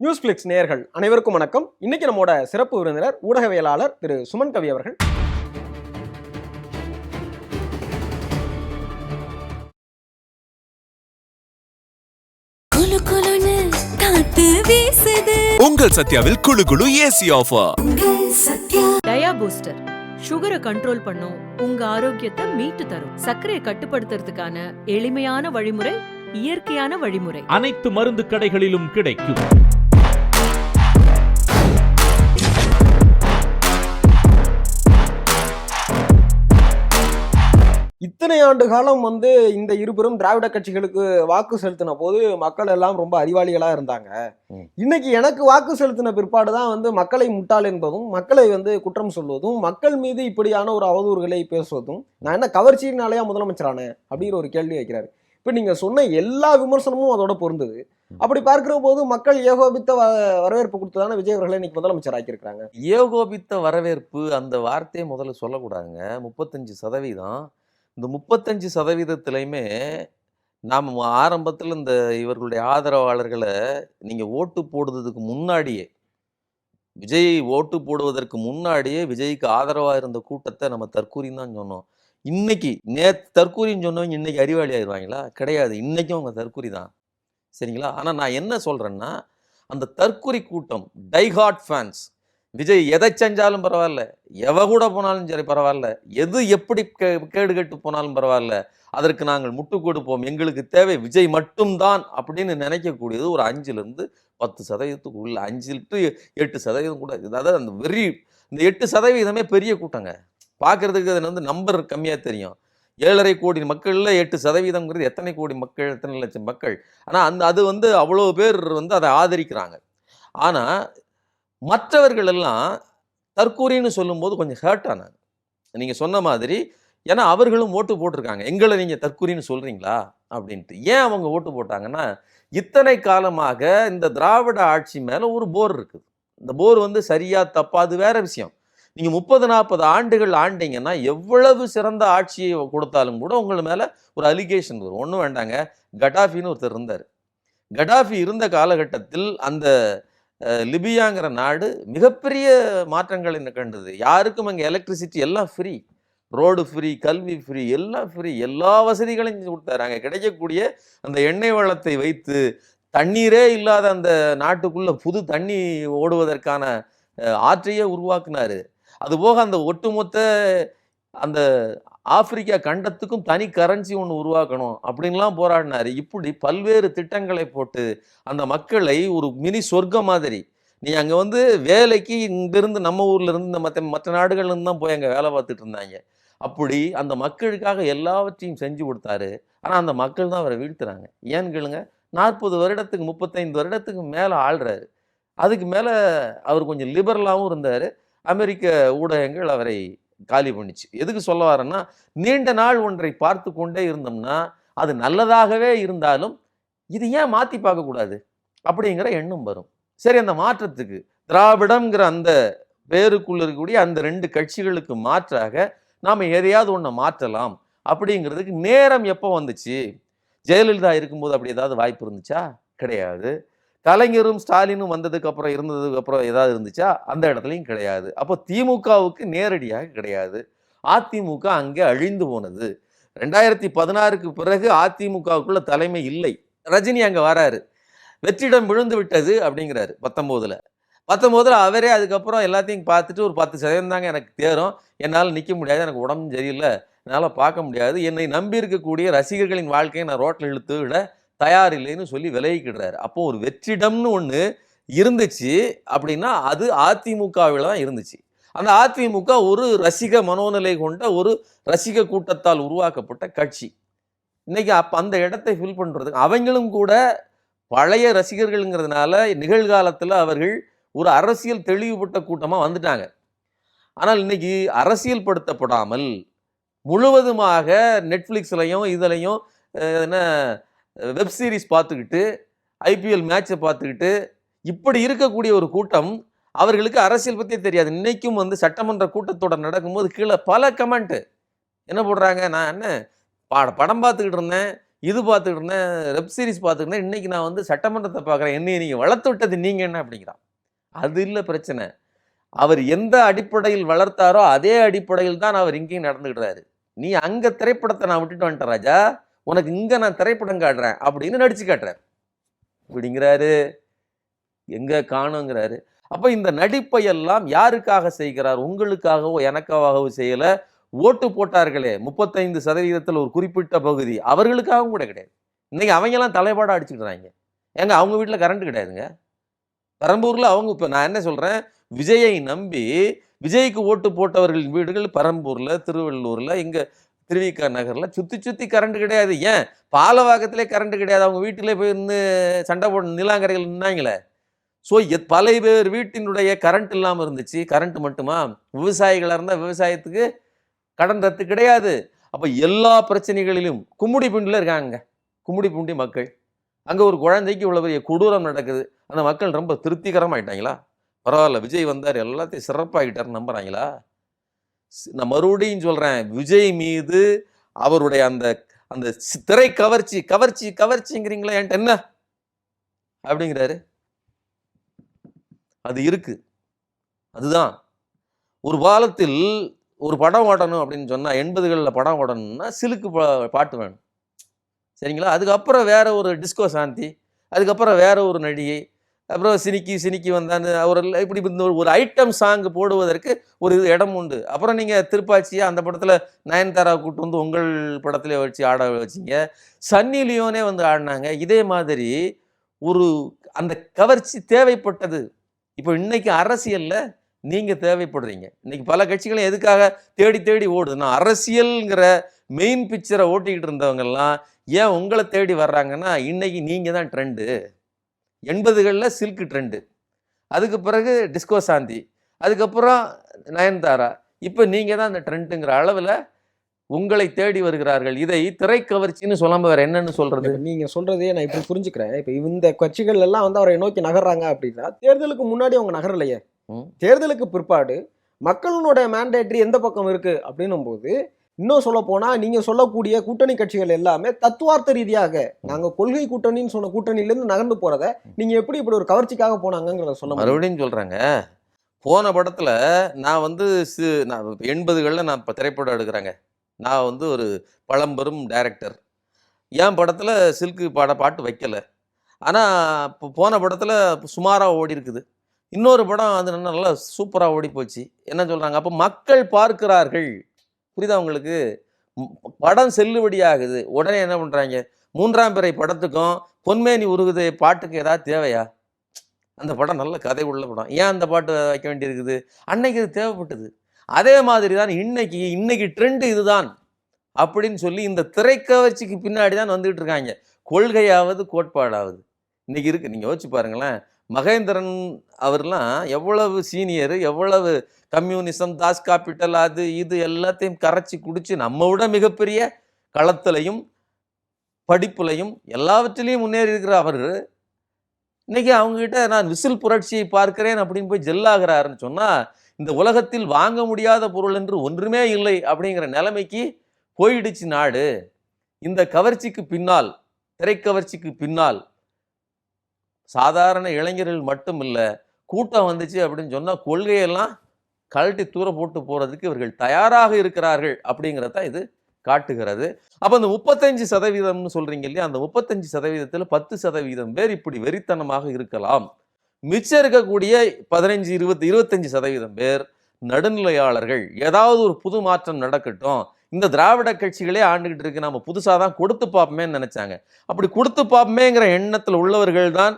News flex நேயர்கள் அனைவருக்கும் வணக்கம். இன்னைக்கு நம்மோட சிறப்பு விருந்தினர் ஊடகவியலாளர் திரு சுமன் கவி அவர்கள். உங்கள் சத்யாவில் குளு குளு ஏசி ஆஃபர். டயா பூஸ்டர் சுகரை கண்ட்ரோல் பண்ணும், உங்க ஆரோக்கியத்தை மீட்டு தரும். சர்க்கரையை கட்டுப்படுத்துறதுக்கான எளிமையான வழிமுறை, இயற்கையான வழிமுறை. அனைத்து மருந்து கடைகளிலும் கிடைக்கும். இத்தனை ஆண்டு காலம் இந்த இருபெரும் திராவிட கட்சிகளுக்கு வாக்கு செலுத்தின போது மக்கள் எல்லாம் ரொம்ப அறிவாளிகளா இருந்தாங்க. இன்னைக்கு எனக்கு வாக்கு செலுத்தின பிற்பாடுதான் மக்களை முட்டாள் என்பதும், மக்களை குற்றம் சொல்வதும், மக்கள் மீது இப்படியான ஒரு அவதூறுகளை பேசுவதும், நான் என்ன கவர்ச்சியினாலேயா முதலமைச்சரானே அப்படிங்கிற ஒரு கேள்வி வைக்கிறாரு. இப்ப நீங்க சொன்ன எல்லா விமர்சனமும் அதோட பொருந்தது. அப்படி பார்க்கிற போது மக்கள் ஏகோபித்த வரவேற்பு கொடுத்ததான விஜய் அவர்களை இன்னைக்கு முதலமைச்சர் ஆக்கியிருக்காங்க. ஏகோபித்த வரவேற்பு அந்த வார்த்தையை முதல்ல சொல்லக்கூடாதுங்க. 35%. இந்த 35%லையுமே நாம் ஆரம்பத்தில் இந்த இவர்களுடைய ஆதரவாளர்களை நீங்கள் ஓட்டு போடுறதுக்கு முன்னாடியே, விஜய் ஓட்டு போடுவதற்கு முன்னாடியே விஜய்க்கு ஆதரவாக இருந்த கூட்டத்தை நம்ம தற்கூரின்னு தான் சொன்னோம். இன்னைக்கு தற்கூரின்னு சொன்னவங்க இன்னைக்கு அறிவாளி ஆயிடுவாங்களா? கிடையாது. இன்னைக்கும் அவங்க தற்கூரி தான். சரிங்களா? ஆனால் நான் என்ன சொல்கிறேன்னா, அந்த தற்கூரி கூட்டம், டைஹார்ட் ஃபேன்ஸ், விஜய் எதை செஞ்சாலும் பரவாயில்ல, எவ கூட போனாலும் சரி பரவாயில்ல, எது எப்படி கேடு கெட்டு போனாலும் பரவாயில்ல, அதற்கு நாங்கள் முட்டு கொடுப்போம், எங்களுக்கு தேவை விஜய் மட்டும்தான் அப்படின்னு நினைக்கக்கூடியது ஒரு 5-10% உள்ள, 5 to 8% கூட. அதாவது அந்த இந்த 8% பெரிய கூட்டங்க. பார்க்கறதுக்கு அது நம்பர் கம்மியாக தெரியும். 7.5 கோடி மக்களில் 8%ங்கிறது எத்தனை கோடி மக்கள், எத்தனை லட்சம் மக்கள். ஆனால் அது அவ்வளோ பேர் அதை ஆதரிக்கிறாங்க. ஆனால் மற்றவர்கள் எல்லாம் தற்கூரின்னு சொல்லும்போது கொஞ்சம் ஹர்ட் ஆனாங்க. நீங்கள் சொன்ன மாதிரி, ஏன்னா அவர்களும் ஓட்டு போட்டிருக்காங்க. எங்களை நீங்கள் தற்கூரின்னு சொல்கிறீங்களா அப்படின்ட்டு. ஏன் அவங்க ஓட்டு போட்டாங்கன்னா, இத்தனை காலமாக இந்த திராவிட ஆட்சி மேலே ஒரு போர் இருக்குது. இந்த போர் சரியா தப்பா அது வேற விஷயம். நீங்கள் 30-40 ஆண்டுகள் ஆண்டீங்கன்னா எவ்வளவு சிறந்த ஆட்சியை கொடுத்தாலும் கூட உங்கள் மேலே ஒரு அலிகேஷன் வரும். ஒன்றும் வேண்டாங்க, கடாஃபின்னு ஒருத்தர் இருந்தார். கடாஃபி இருந்த காலகட்டத்தில் அந்த லிபியாங்கிற நாடு மிகப்பெரிய மாற்றங்களை கண்டது. யாருக்கும் அங்கே எலக்ட்ரிசிட்டி எல்லாம் ஃப்ரீ, ரோடு ஃப்ரீ, கல்வி ஃப்ரீ, எல்லாம் ஃப்ரீ, எல்லா வசதிகளையும் கொடுத்தாரு. அங்கே கிடைக்கக்கூடிய அந்த எண்ணெய் வளத்தை வைத்து தண்ணீரே இல்லாத அந்த நாட்டுக்குள்ள புது தண்ணி ஓடுவதற்கான ஆற்றையே உருவாக்குனாரு. அதுபோக அந்த ஒட்டுமொத்த அந்த ஆப்பிரிக்கா கண்டத்துக்கும் தனி கரன்சி ஒன்று உருவாக்கணும் அப்படின்லாம் போராடினாரு. இப்படி பல்வேறு திட்டங்களை போட்டு அந்த மக்களை ஒரு மினி சொர்க்கம் மாதிரி, நீ அங்கே வேலைக்கு இங்கிருந்து நம்ம ஊர்ல இருந்து மற்ற நாடுகள்ல இருந்து தான் போய் அங்கே வேலை பார்த்துட்டு இருந்தாங்க. அப்படி அந்த மக்களுக்காக எல்லாவற்றையும் செஞ்சு கொடுத்தாரு. ஆனால் அந்த மக்கள் தான் அவரை வீழ்த்துறாங்க. ஏன்னு கேளுங்க, 40 வருடத்துக்கு 35 வருடத்துக்கு மேலே ஆள்றாரு. அதுக்கு மேலே அவர் கொஞ்சம் லிபரலாகவும் இருந்தார். அமெரிக்க ஊடகங்கள் அவரை காலி பண்ணிச்சு. எதுக்கு சொல்ல வரேன்னா, நீண்ட நாள் ஒன்றை பார்த்து கொண்டே இருந்தோம்னா அது நல்லதாகவே இருந்தாலும் இது ஏன் மாற்றி பார்க்கக்கூடாது அப்படிங்கிற எண்ணம் வரும். சரி, அந்த மாற்றத்துக்கு திராவிடம்ங்கிற அந்த பேருக்குள்ள இருக்கக்கூடிய அந்த 2 கட்சிகளுக்கு மாற்றாக நாம் எதையாவது ஒன்றை மாற்றலாம் அப்படிங்கிறதுக்கு நேரம் எப்போ வந்துச்சு? ஜெயலலிதா இருக்கும்போது அப்படி ஏதாவது வாய்ப்பு இருந்துச்சா? கிடையாது. கலைஞரும் ஸ்டாலினும் இருந்ததுக்கு அப்புறம் ஏதாவது இருந்துச்சா? அந்த இடத்துலையும் கிடையாது. அப்போ திமுகவுக்கு நேரடியாக கிடையாது. அதிமுக அங்கே அழிந்து போனது. 2016க்கு பிறகு அதிமுகவுக்குள்ள தலைமை இல்லை. ரஜினி அங்கே வராரு, வெற்றிடம் விழுந்து விட்டது அப்படிங்கிறாரு. 19ல் அவரே அதுக்கப்புறம் எல்லாத்தையும் பார்த்துட்டு, ஒரு 10% தாங்க எனக்கு தேரும், என்னால் நிற்க முடியாது, எனக்கு உடம்பு சரியில்லை, என்னால் பார்க்க முடியாது, என்னை நம்பி இருக்கக்கூடிய ரசிகர்களின் வாழ்க்கையை நான் ரோட்டில் இழுத்து விட தயாரில்லைன்னு சொல்லி விலகிக்கிடுறாரு. அப்போ ஒரு வெற்றிடம்னு ஒன்று இருந்துச்சு அப்படின்னா அது அதிமுகவில் தான் இருந்துச்சு. அந்த அதிமுக ஒரு ரசிக மனோநிலை கொண்ட ஒரு ரசிக கூட்டத்தால் உருவாக்கப்பட்ட கட்சி. இன்னைக்கு அந்த இடத்தை ஃபில் பண்ணுறதுக்கு அவங்களும் கூட பழைய ரசிகர்கள்ங்கிறதுனால நிகழ்காலத்தில் அவர்கள் ஒரு அரசியல் தெளிவுபட்ட கூட்டமாக வந்துட்டாங்க. ஆனால் இன்னைக்கு அரசியல் படுத்தப்படாமல் முழுவதுமாக நெட்ஃப்ளிக்ஸ்லையும் இதுலையும் என்ன வெப் சீரிஸ் பார்த்துக்கிட்டு, ஐபிஎல் மேட்சை பார்த்துக்கிட்டு இப்படி இருக்கக்கூடிய ஒரு கூட்டம், அவர்களுக்கு அரசியல் பற்றியே தெரியாது. இன்னைக்கும் சட்டமன்ற கூட்டத்தொடர் நடக்கும்போது கீழே பல கமெண்ட்டு என்ன போடுறாங்க, நான் என்ன படம் பார்த்துக்கிட்டு இருந்தேன், இது பார்த்துக்கிட்டு இருந்தேன், வெப் சீரிஸ் பார்த்துக்கிட்டு இருந்தேன், இன்னைக்கு நான் வந்து சட்டமன்றத்தை பார்க்குறேன், என்னைய நீங்கள் வளர்த்து விட்டது நீங்கள் என்ன அப்படிங்கிறான். அது இல்லை பிரச்சனை. அவர் எந்த அடிப்படையில் வளர்த்தாரோ அதே அடிப்படையில் தான் அவர் இங்கேயும் நடந்துக்கிட்டாரு. நீ அங்கே திரைப்படத்தை நான் விட்டுட்டு வந்துட்டேன் ராஜா, உனக்கு இங்கே நான் திரைப்படம் காட்டுறேன் அப்படின்னு நடிச்சு காட்டுறாரு. இப்படிங்கிறாரு, எங்கே காணுங்கிறாரு. அப்போ இந்த நடிப்பை எல்லாம் யாருக்காக செய்கிறார்? உங்களுக்காகவோ எனக்காகவோ செய்யலை. ஓட்டு போட்டார்களே 35% ஒரு குறிப்பிட்ட பகுதி, அவர்களுக்காகவும் கூட கிடையாது. இன்னைக்கு அவங்கெல்லாம் தலைப்பாடாக அடிச்சுக்கிறாங்க. ஏங்க அவங்க வீட்டில் கரண்ட் கிடையாதுங்க. பெரம்பூரில் அவங்க, இப்போ நான் என்ன சொல்கிறேன், விஜயை நம்பி விஜய்க்கு ஓட்டு போட்டவர்களின் வீடுகள் பெரம்பூரில், திருவள்ளூரில், இங்கே திருவிக நகரில் சுற்றி கரண்ட் கிடையாது. ஏன் பாலவாக்கத்திலே கரண்ட் கிடையாது. அவங்க வீட்டிலே போய் இருந்து சண்டை போட நிலாங்கரைகள் நின்னாங்களே. ஸோ பல பேர் வீட்டினுடைய கரண்ட் இல்லாமல் இருந்துச்சு. கரண்ட் மட்டுமா? விவசாயிகளாக இருந்தால் விவசாயத்துக்கு கடன் ரத்து கிடையாது. அப்போ எல்லா பிரச்சனைகளிலும் கும்முடிப்பூண்டியில் இருக்காங்க. கும்முடிப்பூண்டி மக்கள், அங்கே ஒரு குழந்தைக்கு இவ்வளோ பெரிய கொடூரம் நடக்குது. அந்த மக்கள் ரொம்ப திருப்திகரமாயிட்டாங்களா? பரவாயில்ல, விஜய் வந்தார், எல்லாத்தையும் சிறப்பாகிட்டார்னு நம்புறாங்களா? நான் மறுபடியும் சொல்கிறேன், விஜய் மீது அவருடைய அந்த அந்த திரை கவர்ச்சிங்கிறீங்களா, என்கிட்ட என்ன அப்படிங்கிறாரு. அது இருக்கு. அதுதான் ஒரு காலத்தில் ஒரு படம் ஓடணும் அப்படின்னு சொன்னால், 80களில் படம் ஓடணும்னா சிலுக்கு பாட்டு வேணும், சரிங்களா? அதுக்கப்புறம் வேற ஒரு டிஸ்கோ சாந்தி, அதுக்கப்புறம் வேற ஒரு நடிகை, அப்புறம் சினிக்கி வந்தான்னு அவரெல்லாம் இப்படி இந்த ஒரு ஐட்டம் சாங் போடுவதற்கு ஒரு இடம் உண்டு. அப்புறம் நீங்கள் திருப்பாச்சியை அந்த படத்தில் நயன்தாரா கூட்டு வந்து உங்கள் படத்துல வச்சு ஆட வச்சிங்க. சன்னி லியோனே வந்து ஆடினாங்க. இதே மாதிரி ஒரு அந்த கவர்ச்சி தேவைப்பட்டது. இப்போ இன்னைக்கு அரசியலில் நீங்கள் தேவைப்படுறீங்க. இன்னைக்கு பல கட்சிகளும் எதுக்காக தேடி ஓடுது? நான் அரசியல்ங்கிற மெயின் பிக்சரை ஓட்டிக்கிட்டு இருந்தவங்கெல்லாம் ஏன் உங்களை தேடி வர்றாங்கன்னா, இன்னைக்கு நீங்கள் தான் ட்ரெண்டு. 80களில் சில்க் ட்ரெண்டு, அதுக்கு பிறகு டிஸ்கோ சாந்தி, அதுக்கப்புறம் நயன்தாரா, இப்போ நீங்கள் தான் அந்த ட்ரெண்டுங்கிற அளவில் உங்களை தேடி வருகிறார்கள். இதை திரைக்கவர்ச்சின்னு சொல்லாமல் வேற என்னன்னு சொல்றது? நீங்க சொல்றதே நான் இப்படி புரிஞ்சுக்கிறேன். இப்ப இந்த கட்சிகள் எல்லாம் வந்து அவரை நோக்கி நகர்றாங்க அப்படின்னா, தேர்தலுக்கு முன்னாடி அவங்க நகரலையே. தேர்தலுக்கு பிற்பாடு மக்களுடைய மேண்டேட்ரி எந்த பக்கம் இருக்கு அப்படின்னும் போது, இன்னும் சொல்ல போனா நீங்க சொல்லக்கூடிய கூட்டணி கட்சிகள் எல்லாமே தத்துவார்த்த ரீதியாக நாங்க கொள்கை கூட்டணின்னு சொன்ன கூட்டணியிலிருந்து நகர்ந்து போறத நீங்க எப்படி இப்படி ஒரு கவர்ச்சிக்காக போனாங்கிறத சொல்ல மறுபடியும் சொல்றாங்க. போன படத்துல நான் வந்து 80களில் நான் இப்போ திரைப்படம் எடுக்கிறேங்க. நான் வந்து ஒரு பழம்பெரும் டைரக்டர். என் படத்தில் சில்க்கு பாட்டு வைக்கலை. ஆனால் இப்போ போன படத்தில் சுமாராக ஓடி இருக்குது. இன்னொரு படம் அது நல்லா சூப்பராக ஓடி போச்சு. என்ன சொல்கிறாங்க, அப்போ மக்கள் பார்க்கிறார்கள். புரியுதா உங்களுக்கு? படம் செல்லுபடியாகுது. உடனே என்ன பண்ணுறாங்க, 3ஆம் பிறை படத்துக்கும் பொன்மேனி உருகுது பாட்டுக்கு ஏதாவது தேவையா? அந்த படம் நல்ல கதை உள்ள படம், ஏன் அந்த பாட்டு வைக்க வேண்டியிருக்குது? அன்னைக்கு இது தேவைப்பட்டது. அதே மாதிரி தான் இன்னைக்கு ட்ரெண்ட் இதுதான் அப்படின்னு சொல்லி இந்த திரைக்கவர்ச்சிக்கு பின்னாடி தான் வந்துகிட்டு இருக்காங்க. கொள்கையாவது கோட்பாடாவது இன்னைக்கு இருக்கு. நீங்கள் யோசிச்சு பாருங்களேன், மகேந்திரன் அவர்லாம் எவ்வளவு சீனியர், எவ்வளவு கம்யூனிசம், தாஸ் காப்பிட்டல், அது இது எல்லாத்தையும் கரைச்சி குடிச்சு நம்ம விட மிகப்பெரிய களத்திலையும் படிப்புலையும் எல்லாவற்றிலையும் முன்னேறி இருக்கிற அவர் இன்னைக்கு அவங்ககிட்ட நான் விசில் புரட்சியை பார்க்கிறேன் அப்படின்னு போய் ஜெல்லாகிறாருன்னு சொன்னால், இந்த உலகத்தில் வாங்க முடியாத பொருள் என்று ஒன்றுமே இல்லை அப்படிங்கிற நிலைமைக்கு போயிடுச்சு நாடு. இந்த கவர்ச்சிக்கு பின்னால், திரைக்கவர்ச்சிக்கு பின்னால் சாதாரண இளைஞர்கள் மட்டும் இல்லை, கூட்டம் வந்துச்சு அப்படின்னு சொன்னால் கொள்கையெல்லாம் கழட்டி தூர போட்டு போகிறதுக்கு இவர்கள் தயாராக இருக்கிறார்கள் அப்படிங்கிறத இது காட்டுகிறது. அப்போ அந்த 35% சொல்கிறீங்க இல்லையா, அந்த 35%ல் 10% பேர் இப்படி வெறித்தனமாக இருக்கலாம். மிச்சம் இருக்கக்கூடிய 15, 20, 25% பேர் நடுநிலையாளர்கள். ஏதாவது ஒரு புது மாற்றம் நடக்கட்டும், இந்த திராவிட கட்சிகளே ஆண்டுகிட்டு இருக்கு, நம்ம புதுசாக தான் கொடுத்து பார்ப்போமேன்னு நினைச்சாங்க. அப்படி கொடுத்து பார்ப்போமேங்கிற எண்ணத்தில் உள்ளவர்கள் தான்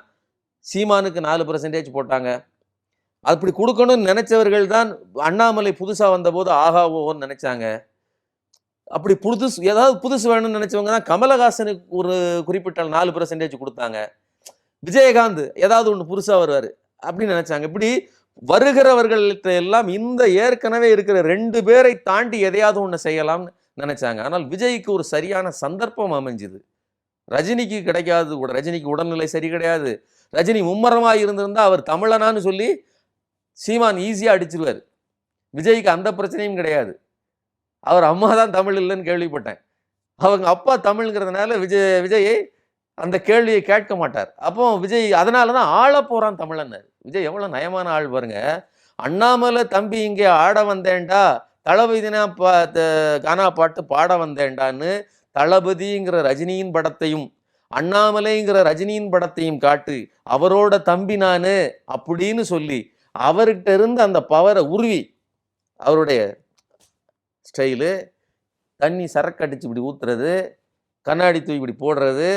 சீமானுக்கு 4% போட்டாங்க. அப்படி கொடுக்கணும்னு நினைச்சவர்கள் தான் அண்ணாமலை புதுசாக வந்தபோது ஆஹா ஓன்னு நினைச்சாங்க. அப்படி ஏதாவது புதுசு வேணும்னு நினைச்சவங்க தான் கமலஹாசனுக்கு ஒரு குறிப்பிட்ட 4% கொடுத்தாங்க. விஜயகாந்த் ஏதாவது ஒன்று புதுசாக வருவார் அப்படின்னு நினைச்சாங்க. இப்படி வருகிறவர்கள்ட்ட எல்லாம் இந்த ஏற்கனவே இருக்கிற 2 பேரை தாண்டி எதையாவது ஒன்று செய்யலாம்னு நினைச்சாங்க. ஆனால் விஜய்க்கு ஒரு சரியான சந்தர்ப்பம் அமைஞ்சுது. ரஜினிக்கு கிடைக்காது கூட. ரஜினிக்கு உடல்நிலை சரி கிடையாது. ரஜினி மும்மரமாக இருந்திருந்தா அவர் தமிழனான்னு சொல்லி சீமான் ஈஸியாக அடிச்சிருவார். விஜய்க்கு அந்த பிரச்சனையும் கிடையாது. அவர் அம்மா தான் தமிழ் இல்லைன்னு கேள்விப்பட்டேன். அவங்க அப்பா தமிழ்ங்கிறதுனால விஜயை அந்த கேள்வியை கேட்க மாட்டார். அப்போ விஜய் அதனால தான் ஆள போறான் தமிழன்னாரு. விஜய் எவ்வளவு நயமான ஆள் பாருங்க. அண்ணாமலை தம்பி இங்கே ஆட வந்தேன்டா, தளபதினா கானா பாட்டு பாட வந்தேன்டான்னு தளபதிங்கிற ரஜினியின் படத்தையும் அண்ணாமலைங்கிற ரஜினியின் படத்தையும் காட்டு, அவரோட தம்பி நானு அப்படின்னு சொல்லி அவர்கிட்ட இருந்து அந்த பவரை உருவி அவருடைய ஸ்டைலு, தண்ணி சரக்கு அடிச்சு இப்படி ஊத்துறது, கண்ணாடி தூக்கி இப்படி போடுறது,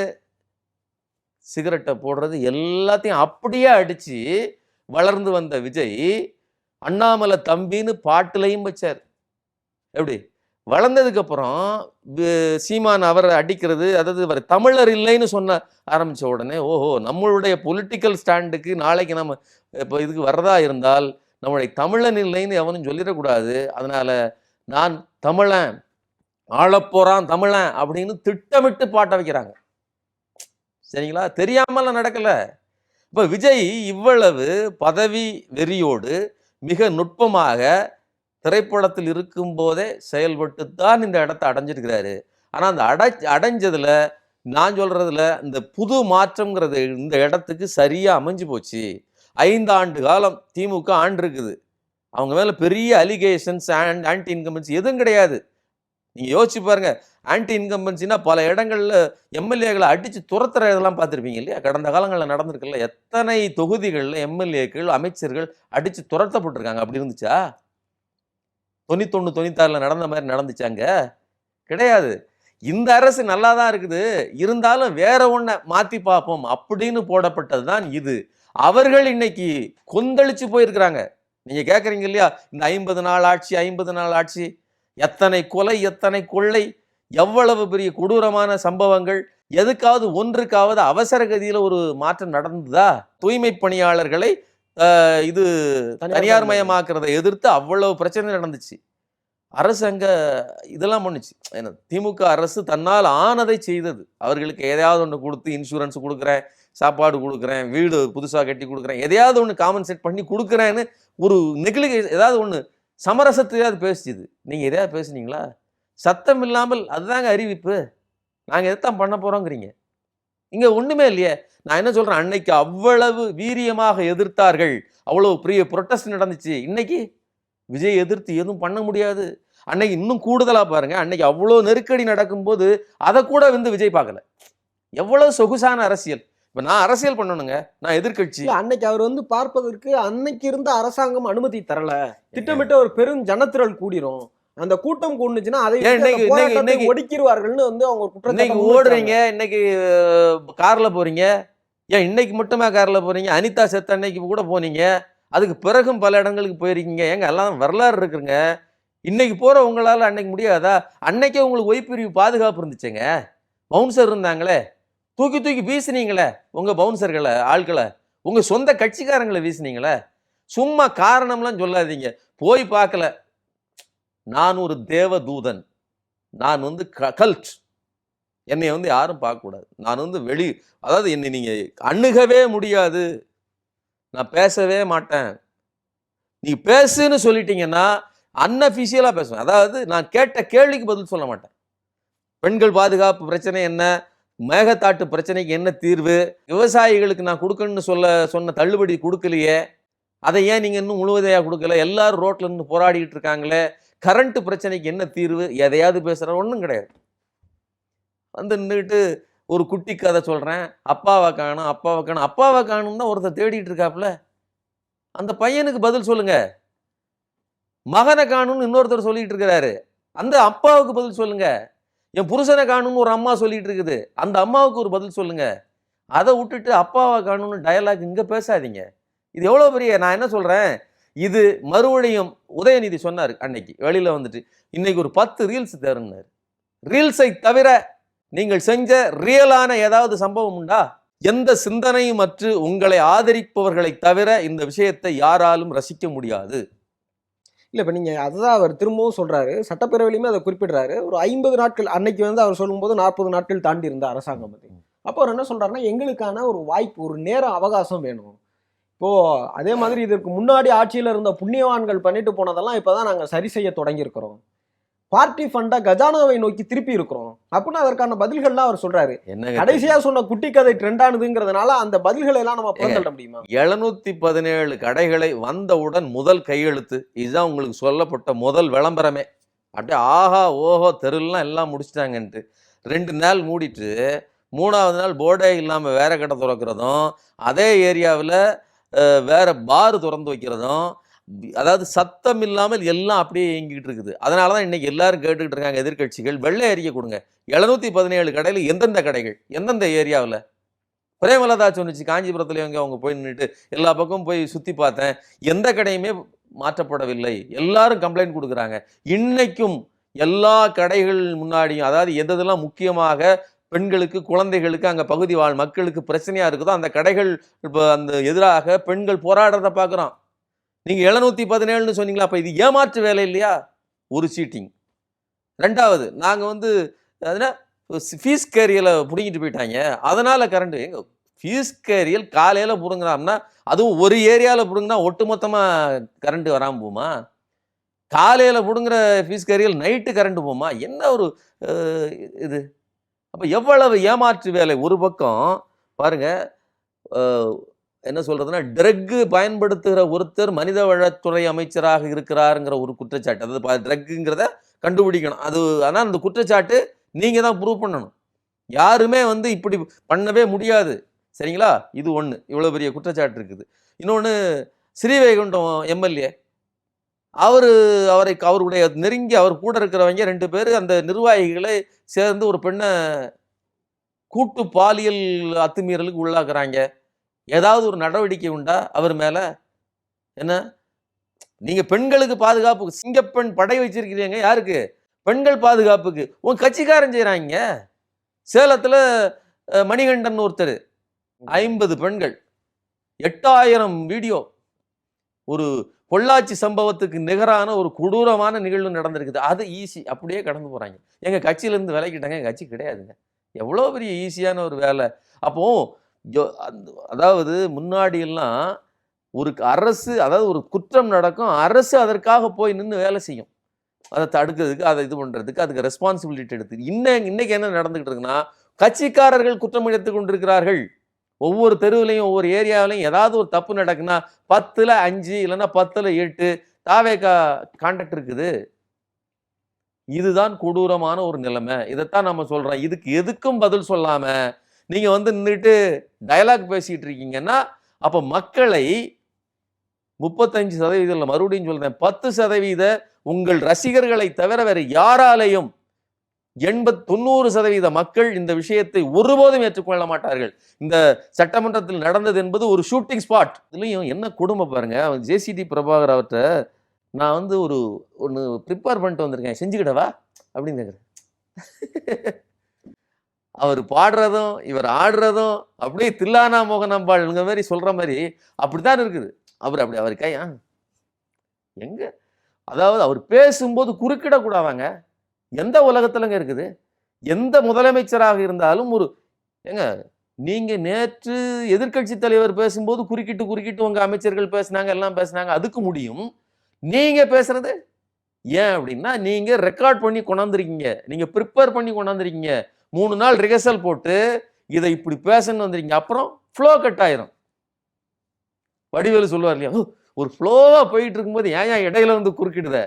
சிகரெட்டை போடுறது, எல்லாத்தையும் அப்படியே அடிச்சு வளர்ந்து வந்த விஜய் அண்ணாமலை தம்பின்னு பாட்டுலையும் வச்சார். எப்படி வளர்ந்ததுக்கு அப்புறம் சீமான் அவரை அடிக்கிறது, அதாவது அவர் தமிழர் இல்லைன்னு சொன்ன ஆரம்பிச்ச உடனே ஓஹோ நம்மளுடைய பொலிட்டிக்கல் ஸ்டாண்டுக்கு நாளைக்கு நம்ம இப்போ இதுக்கு வர்றதா இருந்தால் நம்மளுடைய தமிழன் இல்லைன்னு எவனும் சொல்லிடக்கூடாது, அதனால நான் தமிழன் ஆளப்போறான் தமிழன் அப்படின்னு திட்டமிட்டு பாட்ட வைக்கிறாங்க. சரிங்களா? தெரியாமலாம் நடக்கல. இப்ப விஜய் இவ்வளவு பதவி வெறியோடு மிக நுட்பமாக திரைப்படத்தில் இருக்கும் போதே செயல்பட்டு தான் இந்த இடத்தை அடைஞ்சிருக்கிறாரு. ஆனா அந்த அடைஞ்சதுல நான் சொல்றதுல இந்த புது மாற்றம்ங்கிறது இந்த இடத்துக்கு சரியா அமைஞ்சு போச்சு. 5 ஆண்டு காலம் திமுக ஆண்டு இருக்குது. அவங்க மேல பெரிய அலிகேஷன்ஸ் அண்ட் ஆன்டி இன்கம்பன்சி எதுவும் கிடையாது. நீங்க யோசிச்சு பாருங்க. ஆன்டி இன்கம்பன்சினா பல இடங்கள்ல எம்எல்ஏக்களை அடிச்சு துரத்துற இதெல்லாம் பார்த்துருப்பீங்க இல்லையா? கடந்த காலங்களில் நடந்திருக்குல்ல. எத்தனை தொகுதிகளில் எம்எல்ஏக்கள் அமைச்சர்கள் அடிச்சு துரத்தப்பட்டிருக்காங்க. அப்படி இருந்துச்சா? 91 96ல நடந்த மாதிரி நடந்துச்சாங்க? கிடையாது. இந்த அரசு நல்லா தான் இருக்குது, இருந்தாலும் வேற ஒன்றை மாத்தி பார்ப்போம் அப்படின்னு போடப்பட்டது தான் இது. அவர்கள் இன்னைக்கு கொந்தளிச்சு போயிருக்கிறாங்க. நீங்க கேட்குறீங்க இல்லையா, இந்த 50 நாள் ஆட்சி 50 நாள் ஆட்சி, எத்தனை கொலை எத்தனை கொள்ளை, எவ்வளவு பெரிய கொடூரமான சம்பவங்கள், எதுக்காவது ஒன்றுக்காவது அவசர கதியில ஒரு மாற்றம் நடந்ததா? தூய்மை பணியாளர்களை இது தனியார் மயமாக்குறதை எதிர்த்து அவ்வளவு பிரச்சனை நடந்துச்சு. அரசு அங்க இதெல்லாம் பண்ணுச்சு. திமுக அரசு தன்னால் ஆனதை செய்தது. அவர்களுக்கு எதையாவது ஒன்று கொடுத்து இன்சூரன்ஸ் கொடுக்குறேன், சாப்பாடு கொடுக்குறேன், வீடு புதுசாக கட்டி கொடுக்குறேன், எதையாவது ஒன்று காம்பன்சேட் பண்ணி கொடுக்குறேன்னு ஒரு நெகிழ்ச்சி ஏதாவது ஒன்று சமரசத்தையாவது பேசிச்சுது. நீங்கள் எதையாவது பேசுனீங்களா? சத்தம் இல்லாமல் அதுதாங்க அறிவிப்பு. நாங்கள் எதைத்தான் பண்ண போகிறோங்கிறீங்க. இங்கே ஒன்றுமே இல்லையே. நான் என்ன சொல்கிறேன், அன்னைக்கு அவ்வளவு வீரியமாக எதிர்த்தார்கள், அவ்வளவு பெரிய ப்ரொட்டஸ்ட் நடந்துச்சு. இன்னைக்கு விஜய் எதிர்த்து எதுவும் பண்ண முடியாது. அன்னைக்கு இன்னும் கூடுதலாக பாருங்க, அன்னைக்கு அவ்வளோ நெருக்கடி நடக்கும்போது அதை கூட வந்து விஜய் பார்க்கல. எவ்வளவு சொகுசான அரசியல். இப்போ நான் அரசியல் பண்ணணுங்க, நான் எதிர்கட்சி. அன்னைக்கு அவர் வந்து பார்ப்பதற்கு அன்னைக்கு இருந்த அரசாங்கம் அனுமதி தரல. திட்டமிட்ட ஒரு பெரும் ஜனத்திரள் கூடிரும், அந்த கூட்டம் கூடுச்சுன்னா அதை ஒடுக்கிடுவார்கள்னு வந்து அவங்க இன்னைக்கு ஓடுறீங்க, இன்னைக்கு கார்ல போறீங்க. ஏன் இன்னைக்கு மட்டுமே கார்ல போறீங்க? அனிதா செத்த அன்னைக்கு கூட போனீங்க, அதுக்கு பிறகும் பல இடங்களுக்கு போயிருக்கீங்க. ஏங்க எல்லாம் வரலாறு இருக்குங்க. இன்னைக்கு போற உங்களால அன்னைக்கு முடியாதா? அன்னைக்கே உங்களுக்கு ஒய்பிரிவு பாதுகாப்பு இருந்துச்சுங்க, பவுன்சர் இருந்தாங்களே, தூக்கி தூக்கி வீசினீங்களே உங்க பவுன்சர்களை, ஆட்களை, உங்க சொந்த கட்சிக்காரங்களை வீசினீங்களே. சும்மா காரணம்லாம் சொல்லாதீங்க. போய் பார்க்கல, நான் ஒரு தேவதூதன், நான் வந்து கல்ட், என்னை வந்து யாரும் பார்க்கக்கூடாது, நான் வந்து அதாவது என்னை நீங்க அணுகவே முடியாது, நான் பேசவே மாட்டேன். நீ பேசுன்னு சொல்லிட்டீங்கன்னா அன்அஃபிஷியலா பேசுவேன். அதாவது நான் கேட்ட கேள்விக்கு பதில் சொல்ல மாட்டேன். பெண்கள் பாதுகாப்பு பிரச்சனை என்ன, மேகத்தாட்டு பிரச்சனைக்கு என்ன தீர்வு, விவசாயிகளுக்கு நான் கொடுக்கணும்னு சொன்ன தள்ளுபடி கொடுக்கலையே, அதை ஏன் நீங்க இன்னும் முழுவதையா கொடுக்கல, எல்லாரும் ரோட்ல இருந்து போராடிட்டு இருக்காங்களே, கரண்ட் பிரச்சனைக்கு என்ன தீர்வு, எதையாவது பேசுற ஒன்றும் கிடையாது. வந்து நின்றுட்டு ஒரு குட்டி கதை சொல்றேன், அப்பாவை காணும் அப்பாவை காணும். அப்பாவை காணும் தான் ஒருத்தர் தேடிட்டு இருக்காப்புல, அந்த பையனுக்கு பதில் சொல்லுங்க. மகனை காணும்னு இன்னொருத்தர் சொல்லிட்டு இருக்கிறாரு, அந்த அப்பாவுக்கு பதில் சொல்லுங்க. என் புருஷனை காணும்னு ஒரு அம்மா சொல்லிட்டு இருக்குது, அந்த அம்மாவுக்கு ஒரு பதில் சொல்லுங்க. அதை விட்டுட்டு அப்பாவை காணும்னு டயலாக் இங்க பேசாதீங்க. இது எவ்வளவு பெரிய, நான் என்ன சொல்றேன், இது மறுபடியும் உதயநிதி சொன்னார் அன்னைக்கு வெளியில வந்துட்டு, இன்னைக்கு ஒரு 10 ரீல்ஸ் தருனார். ரீல்ஸை தவிர நீங்கள் செஞ்ச ரியலான ஏதாவது சம்பவம் உண்டா? எந்த சிந்தனையும் அற்று உங்களை ஆதரிப்பவர்களை தவிர இந்த விஷயத்தை யாராலும் ரசிக்க முடியாது. இல்லை, இப்போ நீங்கள் அதுதான் அவர் திரும்பவும் சொல்கிறாரு, சட்டப்பேரவையிலுமே அதை குறிப்பிடுறாரு. ஒரு 50 நாட்கள் அன்னைக்கு வந்து அவர் சொல்லும்போது 40 நாட்கள் தாண்டி இருந்த அரசாங்கம் பற்றி. அப்போ அவர் என்ன சொல்கிறாருன்னா, எங்களுக்கான ஒரு வாய்ப்பு, ஒரு நேர அவகாசம் வேணும். இப்போது அதே மாதிரி இதற்கு முன்னாடி ஆட்சியில் இருந்த புண்ணியவான்கள் பண்ணிட்டு போனதெல்லாம் இப்போ தான் நாங்கள் சரி செய்ய தொடங்கியிருக்கிறோம். பார்ட்டி ஃபண்டா கஜானாவை நோக்கி திருப்பி இருக்கிறோம் அப்படின்னு அதற்கான பதில்கள்லாம் அவர் சொல்றாரு. என்ன கடைசியா சொன்ன குட்டி கதை ட்ரெண்ட் ஆனதுங்கிறதுனால அந்த பதில்களை எல்லாம் நம்ம புறந்தள்ள முடியுமா? 717 கடைகளை வந்தவுடன் முதல் கையெழுத்து இதுதான் உங்களுக்கு சொல்லப்பட்ட முதல் விளம்பரமே. அப்படியே ஆஹா ஓஹோ தெருலாம் எல்லாம் முடிச்சிட்டாங்கன்ட்டு 2 நாள் மூடிட்டு 3வது நாள் போர்டே இல்லாமல் வேற கடை திறக்கிறதும், அதே ஏரியாவில் வேற பார் திறந்து வைக்கிறதும், அதாவது சத்தம் இல்லாமல் எல்லாம் அப்படியே இயங்கிட்டு இருக்குது. அதனால தான் இன்னைக்கு எல்லாரும் கேட்டுக்கிட்டு இருக்காங்க எதிர்க்கட்சிகள், வெள்ளை அறிக்கை கொடுங்க. 717 கடையில் எந்தெந்த கடைகள் எந்தெந்த ஏரியாவில்? பிரேமலதா சொன்னிச்சு காஞ்சிபுரத்துல அவங்க போய் நின்றுட்டு எல்லா பக்கமும் போய் சுற்றி பார்த்தேன், எந்த கடையுமே மாற்றப்படவில்லை, எல்லாரும் கம்ப்ளைண்ட் கொடுக்குறாங்க. இன்னைக்கும் எல்லா கடைகள் முன்னாடியும், அதாவது எதெல்லாம் முக்கியமாக பெண்களுக்கு குழந்தைகளுக்கு அங்கே பகுதி வாழ் மக்களுக்கு பிரச்சனையாக இருக்குதோ அந்த கடைகள் இப்போ அந்த எதிராக பெண்கள் போராடுறத பார்க்குறோம். நீங்கள் 717ன்னு சொன்னீங்களா, அப்போ இது ஏமாற்று வேலை இல்லையா? ஒரு சீட்டிங். 2வது நாங்கள் அதனால் ஃபீஸ் கேரியலை பிடிங்கிட்டு போயிட்டாங்க, அதனால் கரண்ட்டு. எங்க ஃபீஸ் கேரியல் காலையில் பிடுங்குறாம்னா, அதுவும் ஒரு ஏரியாவில் பிடுங்கினா ஒட்டுமொத்தமாக கரண்ட்டு வராமல் போமா? காலையில் பிடுங்குற ஃபீஸ் கேரியல் நைட்டு கரண்ட்டு போமா? என்ன ஒரு இது? அப்போ எவ்வளவு ஏமாற்று வேலை. ஒரு பக்கம் பாருங்க, என்ன சொல்றதுன்னா, ட்ரக்கு பயன்படுத்துகிற ஒருத்தர் மனிதவளத்துறை அமைச்சராக இருக்கிறாருங்கிற ஒரு குற்றச்சாட்டு. அதாவது ட்ரக்குங்கிறத கண்டுபிடிக்கணும். ஆனால் அந்த குற்றச்சாட்டு நீங்க தான் ப்ரூவ் பண்ணணும். யாருமே இப்படி பண்ணவே முடியாது. சரிங்களா? இது ஒன்று, இவ்வளோ பெரிய குற்றச்சாட்டு இருக்குது. இன்னொன்று, ஸ்ரீவைகுண்டம் எம்எல்ஏ அவருடைய நெருங்கி அவர் கூட இருக்கிறவங்க 2 பேர் அந்த நிர்வாகிகளை சேர்ந்து ஒரு பெண்ணை கூட்டு பாலியல் அத்துமீறலுக்கு உள்ளாக்குறாங்க. ஏதாவது ஒரு நடவடிக்கை உண்டா அவர் மேல? என்ன நீங்க பெண்களுக்கு பாதுகாப்பு சிங்கப்பெண் படை வச்சிருக்கிறீங்க, யாருக்கு? பெண்கள் பாதுகாப்புக்கு. உன் கட்சிக்காரன் செய்யறாங்க. சேலத்துல மணிகண்டன் ஒருத்தர் 50 பெண்கள் 8000 வீடியோ. ஒரு பொள்ளாச்சி சம்பவத்துக்கு நிகரான ஒரு கொடூரமான நிகழ்வு நடந்திருக்குது. அது ஈஸி, அப்படியே கடந்து போறாங்க. எங்க கட்சியிலேருந்து விலகிட்டாங்க, எங்க கட்சி கிடையாதுங்க. எவ்வளோ பெரிய ஈஸியான ஒரு வேலை. அப்போ அதாவது முன்னாடி எல்லாம் ஒரு அரசு, அதாவது ஒரு குற்றம் நடக்கும், அரசு அதற்காக போய் நின்று வேலை செய்யும், அதை தடுக்கிறதுக்கு, அதை இது பண்றதுக்கு, அதுக்கு ரெஸ்பான்சிபிலிட்டி எடுத்து. இன்னைக்கு என்ன நடந்துகிட்டு இருக்குன்னா, கட்சிக்காரர்கள் குற்றம் எடுத்து கொண்டிருக்கிறார்கள். ஒவ்வொரு தெருவிலையும் ஒவ்வொரு ஏரியாவிலையும் ஏதாவது ஒரு தப்பு நடக்குன்னா 10ல் 5 இல்லைன்னா 10ல் 8 தாவேகா கான்டாக்ட் இருக்குது. இதுதான் கொடூரமான ஒரு நிலைமை. இதைத்தான் நம்ம சொல்றோம். இதுக்கு எதுக்கும் பதில் சொல்லாம நீங்க நின்றுட்டு டயலாக் பேசிட்டு இருக்கீங்கன்னா, அப்ப மக்களை 35% மறுபடியும் சொல்றேன், 10% உங்கள் ரசிகர்களை தவிர வேற யாராலையும் 80-90% மக்கள் இந்த விஷயத்தை ஒருபோதும் ஏற்றுக்கொள்ள மாட்டார்கள். இந்த சட்டமன்றத்தில் நடந்தது என்பது ஒரு ஷூட்டிங் ஸ்பாட். இதுலயும் என்ன கொடுமை பாருங்க. ஜேசிடி பிரபாகர் அவர்கிட்ட நான் ஒன்று ப்ரிப்பேர் பண்ணிட்டு வந்திருக்கேன், செஞ்சுக்கிடவா அப்படின்னு கேட்குறேன். அவர் பாடுறதும் இவர் ஆடுறதும் அப்படியே தில்லானா மோகனாம்பாள்ங்கிற மாதிரி சொல்ற மாதிரி அப்படித்தான் இருக்குது. அவர் கையா எங்க, அதாவது அவர் பேசும்போது குறுக்கிடக்கூடாதாங்க. எந்த உலகத்துலங்க இருக்குது? எந்த முதலமைச்சராக இருந்தாலும் நீங்க நேற்று எதிர்க்கட்சி தலைவர் பேசும்போது குறுக்கிட்டு உங்க அமைச்சர்கள் பேசினாங்க, எல்லாம் பேசினாங்க, அதுக்கு முடியும். நீங்க பேசுறது ஏன் அப்படின்னா, நீங்க ரெக்கார்ட் பண்ணி கொண்டாந்துருக்கீங்க, நீங்க ப்ரிப்பேர் பண்ணி கொண்டாந்துருக்கீங்க, 3 நாள் ரிஹர்சல் போட்டு இதை இப்படி பேசணும்னு வந்துருக்கீங்க. அப்புறம் ஃப்ளோ கட் ஆயிரும். வடிவேலு சொல்லுவார் இல்லையா, ஒரு ஃப்ளோவா போயிட்டு இருக்கும்போது ஏன் இடையில குறுக்கிடுத,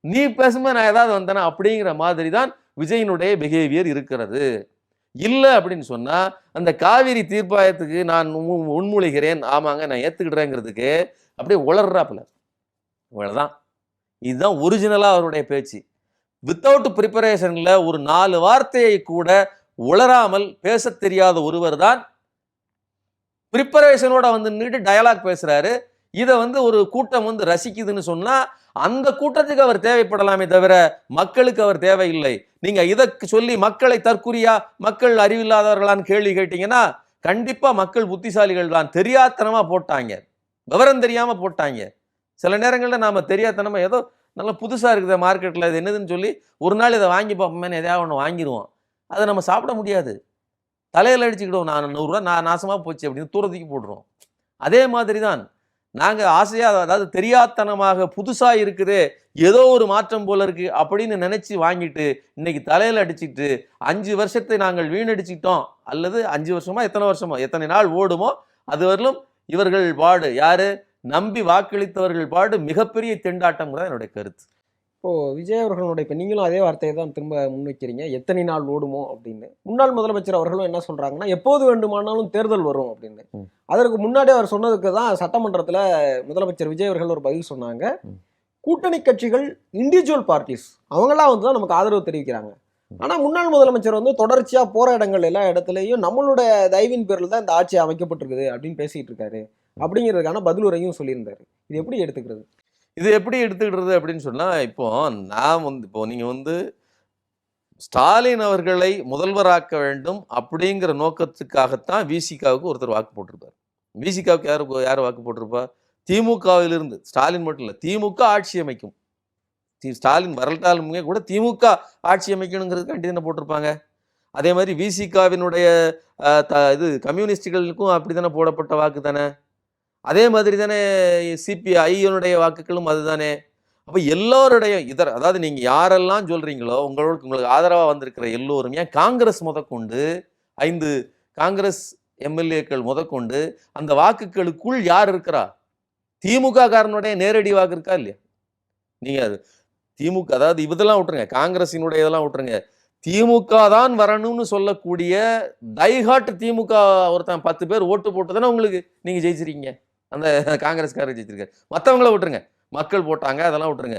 நீ பேசும்போது நான் ஏதாவது வந்தேனா அப்படிங்கிற மாதிரி தான் விஜயனுடைய பிஹேவியர் இருக்கிறது. இல்லை அப்படின்னு சொன்னா, அந்த காவிரி தீர்ப்பாயத்துக்கு நான் உண்மொழிகிறேன், ஆமாங்க நான் ஏத்துக்கிடுறேங்கிறதுக்கு அப்படியே உளர்றாப்புல. இவ்வளவுதான். இதுதான் ஒரிஜினலா அவருடைய பேச்சு. வித்தவுட் ப்ரிப்பரேஷன்ல ஒரு 4 வார்த்தையை கூட உளராமல் பேச தெரியாத ஒருவர் தான் ப்ரிப்பரேஷனோட நின்றுட்டு டயலாக் பேசுறாரு. இதை ஒரு கூட்டம் ரசிக்குதுன்னு சொன்னா அந்த கூட்டத்துக்கு அவர் தேவைப்படலாமே தவிர மக்களுக்கு அவர் தேவையில்லை. நீங்க இதை சொல்லி மக்களை தற்குறியா, மக்கள் அறிவில்லாதவர்களான்னு கேள்வி கேட்டீங்கன்னா, கண்டிப்பா மக்கள் புத்திசாலிகள் தான். தெரியாதனமா போட்டாங்க, விவரம் தெரியாம போட்டாங்க. சில நேரங்களில் நாம தெரியாதனமா ஏதோ நல்லா புதுசா இருக்குது மார்க்கெட்ல, இது என்னதுன்னு சொல்லி ஒரு நாள் இதை வாங்கி பார்ப்போமே, எதையாவது ஒன்று வாங்கிடுவோம். அதை நம்ம சாப்பிட முடியாது, தலையில் அடிச்சுக்கிடுவோம். நான் 100 ரூபா நான் நாசமா போச்சு அப்படின்னு தூரத்துக்கு போடுறோம். அதே மாதிரி தான் நாங்க ஆசையா, அதாவது தெரியாத்தனமாக புதுசா இருக்குதே, ஏதோ ஒரு மாற்றம் போல இருக்கு அப்படின்னு நினைச்சு வாங்கிட்டு இன்னைக்கு தலையில அடிச்சுட்டு 5 வருஷத்தை நாங்கள் வீணடிச்சிட்டோம், அல்லது 5 வருஷமா எத்தனை வருஷமோ எத்தனை நாள் ஓடுமோ அது வரலும் இவர்கள் பாடு, யாரு நம்பி வாக்களித்தவர்கள் பாடு மிகப்பெரிய திண்டாட்டம் தான் என்னுடைய கருத்து. இப்போ விஜய் அவர்களுடைய இப்போ நீங்களும் அதே வார்த்தையை தான் திரும்ப முன்வைக்கிறீங்க, எத்தனை நாள் ஓடுமோ அப்படின்னு. முன்னாள் முதலமைச்சர் அவர்களும் என்ன சொல்றாங்கன்னா, எப்போது வேண்டுமானாலும் தேர்தல் வரும் அப்படின்னு. அதற்கு முன்னாடி அவர் சொன்னதுக்கு தான் சட்டமன்றத்தில் முதலமைச்சர் விஜய் அவர்கள் ஒரு பதில் சொன்னாங்க. கூட்டணி கட்சிகள் இண்டிவிஜுவல் பார்ட்டிஸ் அவங்களாம் வந்து தான் நமக்கு ஆதரவு தெரிவிக்கிறாங்க. ஆனால் முன்னாள் முதலமைச்சர் வந்து தொடர்ச்சியாக போகிற இடங்கள் எல்லா இடத்துலையும் நம்மளுடைய தயவின் பேரில் தான் இந்த ஆட்சி அமைக்கப்பட்டிருக்குது அப்படின்னு பேசிட்டு இருக்காரு அப்படிங்கிறதுக்கான பதிலுரையும் சொல்லியிருந்தாரு. இது எப்படி எடுத்துக்கிறது? இது எப்படி எடுத்துக்கிடுறது அப்படின்னு சொன்னா, இப்போ நான் வந்து இப்போ நீங்க வந்து ஸ்டாலின் அவர்களை முதல்வராக்க வேண்டும் அப்படிங்கிற நோக்கத்துக்காகத்தான் விசிகாவுக்கு ஒருத்தர் வாக்கு போட்டிருப்பார். விசிகாவுக்கு யார் வாக்கு போட்டிருப்பா? திமுகவிலிருந்து. ஸ்டாலின் மட்டும் இல்லை, திமுக ஆட்சி அமைக்கும். ஸ்டாலின் வரலாலும் கூட திமுக ஆட்சி அமைக்கணுங்கிறதுக்காண்டி தானே போட்டிருப்பாங்க. அதே மாதிரி விசிகாவினுடைய இது கம்யூனிஸ்டுகளுக்கும் அப்படி தானே போடப்பட்ட வாக்கு தானே. அதே மாதிரி தானே சிபிஐனுடைய வாக்குகளும் அதுதானே. அப்போ எல்லோருடைய அதாவது நீங்கள் யாரெல்லாம் சொல்கிறீங்களோ உங்களுக்கு ஆதரவாக வந்திருக்கிற எல்லோரும், ஏன் காங்கிரஸ் முதற்கொண்டு 5 காங்கிரஸ் எம்எல்ஏக்கள் முதற்கொண்டு அந்த வாக்குகளுக்குள் யார் இருக்கிறா? திமுக காரனுடைய நேரடி வாக்கு இருக்கா இல்லையா? நீங்கள் அது திமுக, அதாவது இதெல்லாம் விட்டுருங்க, காங்கிரஸினுடைய இதெல்லாம் விட்டுருங்க, திமுக தான் வரணும்னு சொல்லக்கூடிய டைஹார்ட் திமுக ஒருத்தன் 10 பேர் ஓட்டு போட்டு தானே உங்களுக்கு நீங்கள் ஜெயிச்சிருக்கீங்க. அந்த காங்கிரஸ்காரர் ஜெயிச்சிருக்காரு. மற்றவங்கள விட்டுருங்க, மக்கள் போட்டாங்க, அதெல்லாம் விட்டுருங்க.